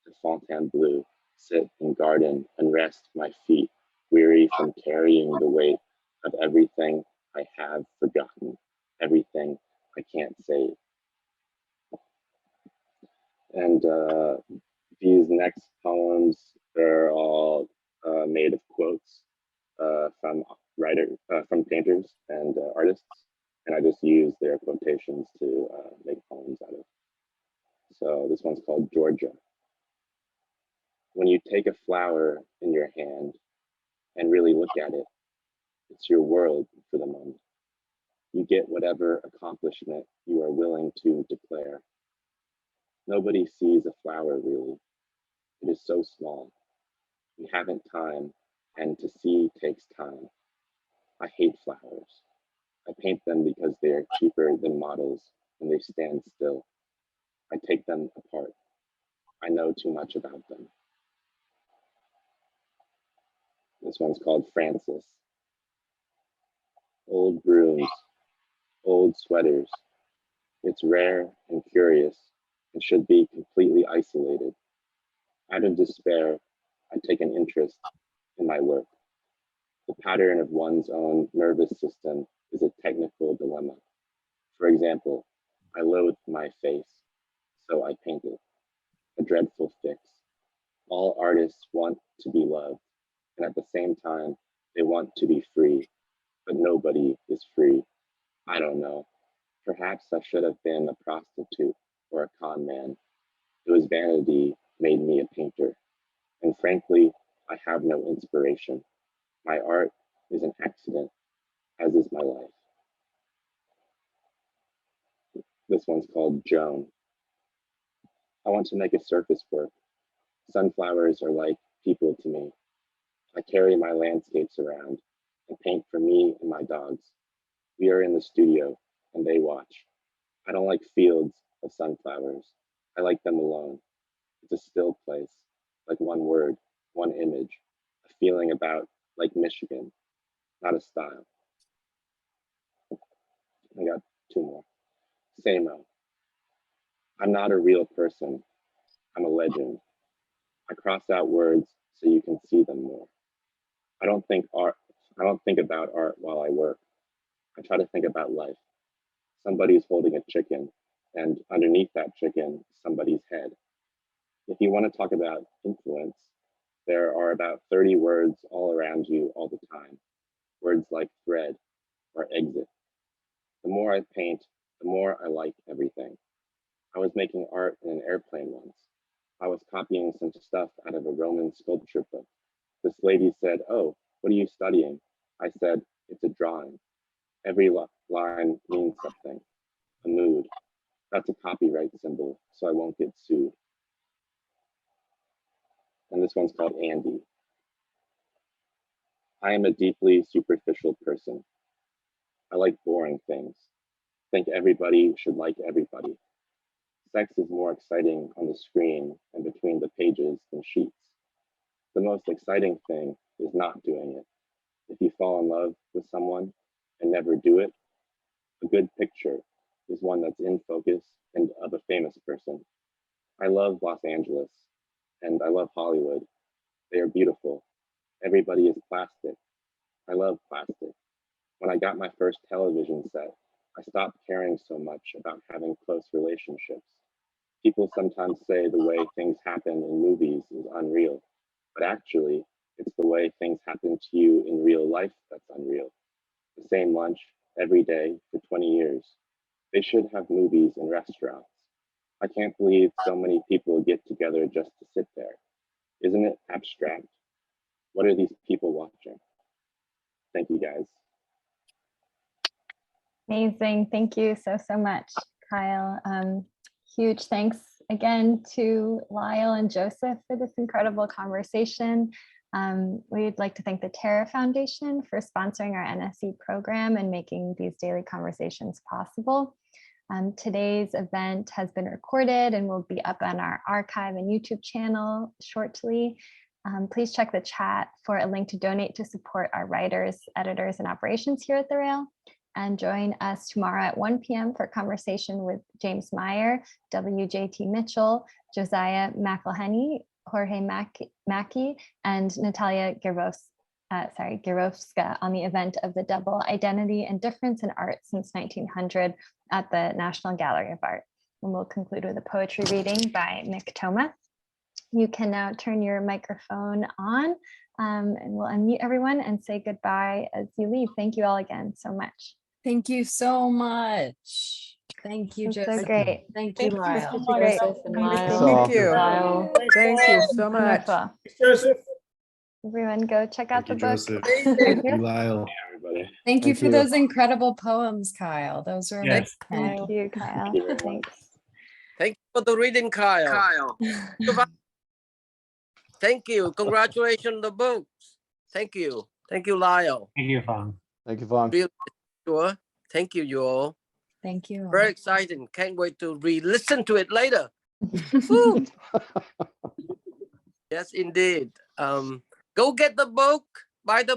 to Fontainebleau, sit in garden and rest my feet, weary from carrying the weight of everything I have forgotten, everything I can't save. And these next poems, they're all made of quotes from painters and artists, and I just use their quotations to make poems out of. So this one's called Georgia. When you take a flower in your hand and really look at it, it's your world for the moment. You get whatever accomplishment you are willing to declare. Nobody sees a flower really. It is so small. We haven't time, and to see takes time. I hate flowers. I paint them because they are cheaper than models and they stand still. I take them apart. I know too much about them. This one's called Francis. Old brooms, old sweaters. It's rare and curious and should be completely isolated. Out of despair, I take an interest in my work. The pattern of one's own nervous system is a technical dilemma. For example, I loathe my face, so I paint it. A dreadful fix. All artists want to be loved, and at the same time, they want to be free, but nobody is free. I don't know. Perhaps I should have been a prostitute or a con man. It was vanity made me a painter. And frankly, I have no inspiration. My art is an accident, as is my life. This one's called Joan. I want to make a surface work. Sunflowers are like people to me. I carry my landscapes around and paint for me and my dogs. We are in the studio and they watch. I don't like fields of sunflowers. I like them alone. It's a still place, like one word, one image, a feeling about like Michigan, not a style. I got two more. Samo. I'm not a real person. I'm a legend. I cross out words so you can see them more. I don't think about art while I work. I try to think about life. Somebody's holding a chicken, and underneath that chicken, somebody's head. If you want to talk about influence, there are about 30 words all around you all the time. Words like thread or exit. The more more I paint, the more I like everything. I was making art in an airplane once. I was copying some stuff out of a Roman sculpture book. This lady said, "Oh, what are you studying?" I said, "It's a drawing. Every line means something, a mood. That's a copyright symbol, so I won't get sued." And this one's called Andy. I am a deeply superficial person. I like boring things. Think everybody should like everybody. Sex is more exciting on the screen and between the pages than sheets. The most exciting thing is not doing it. If you fall in love with someone and never do it, a good picture is one that's in focus and of a famous person. I love Los Angeles and I love Hollywood. They are beautiful. Everybody is plastic. I love plastic. When I got my first television set, I stopped caring so much about having close relationships. People sometimes say the way things happen in movies is unreal, but actually, it's the way things happen to you in real life that's unreal. The same lunch every day for 20 years. They should have movies in restaurants. I can't believe so many people get together just to sit there. Isn't it abstract? What are these people watching? Thank you, guys. Amazing. Thank you so much, Kyle. Huge thanks again to Lyle and Joseph for this incredible conversation. We'd like to thank the Terra Foundation for sponsoring our NSE program and making these daily conversations possible. Today's event has been recorded and will be up on our archive and YouTube channel shortly. Please check the chat for a link to donate to support our writers, editors, and operations here at the Rail. And join us tomorrow at 1 p.m. for a conversation with James Meyer, W.J.T. Mitchell, Josiah McElhenney, Jorge Mackey, and Natalia Girovska on the event of the double identity and difference in art since 1900 at the National Gallery of Art. And we'll conclude with a poetry reading by Mick Toma. You can now turn your microphone on and we'll unmute everyone and say goodbye as you leave. Thank you all again so much. Thank you so much. Thank you, It's Joseph. so great. Thank you, Lyle. Thank you, Joseph and Lyle. Thank you. Lyle. Thank you so much. Wonderful. Joseph. Everyone go check out Thank the you, book. Joseph. Thank Thank you. you, Lyle. Everybody. Thank you Thank for you. those incredible poems, Kyle. Those were Yes. amazing. Thank you, Kyle. Thank you very much. Thanks. Thank you for the reading, Kyle. Thank you. Congratulations on the books. Thank you. Thank you, Lyle. Thank you, Fong. Thank you, Vaughn. Really sure. Thank you, you all. Thank you. Very exciting. Can't wait to re-listen to it later. Woo. Yes, indeed. Go get the book. Buy the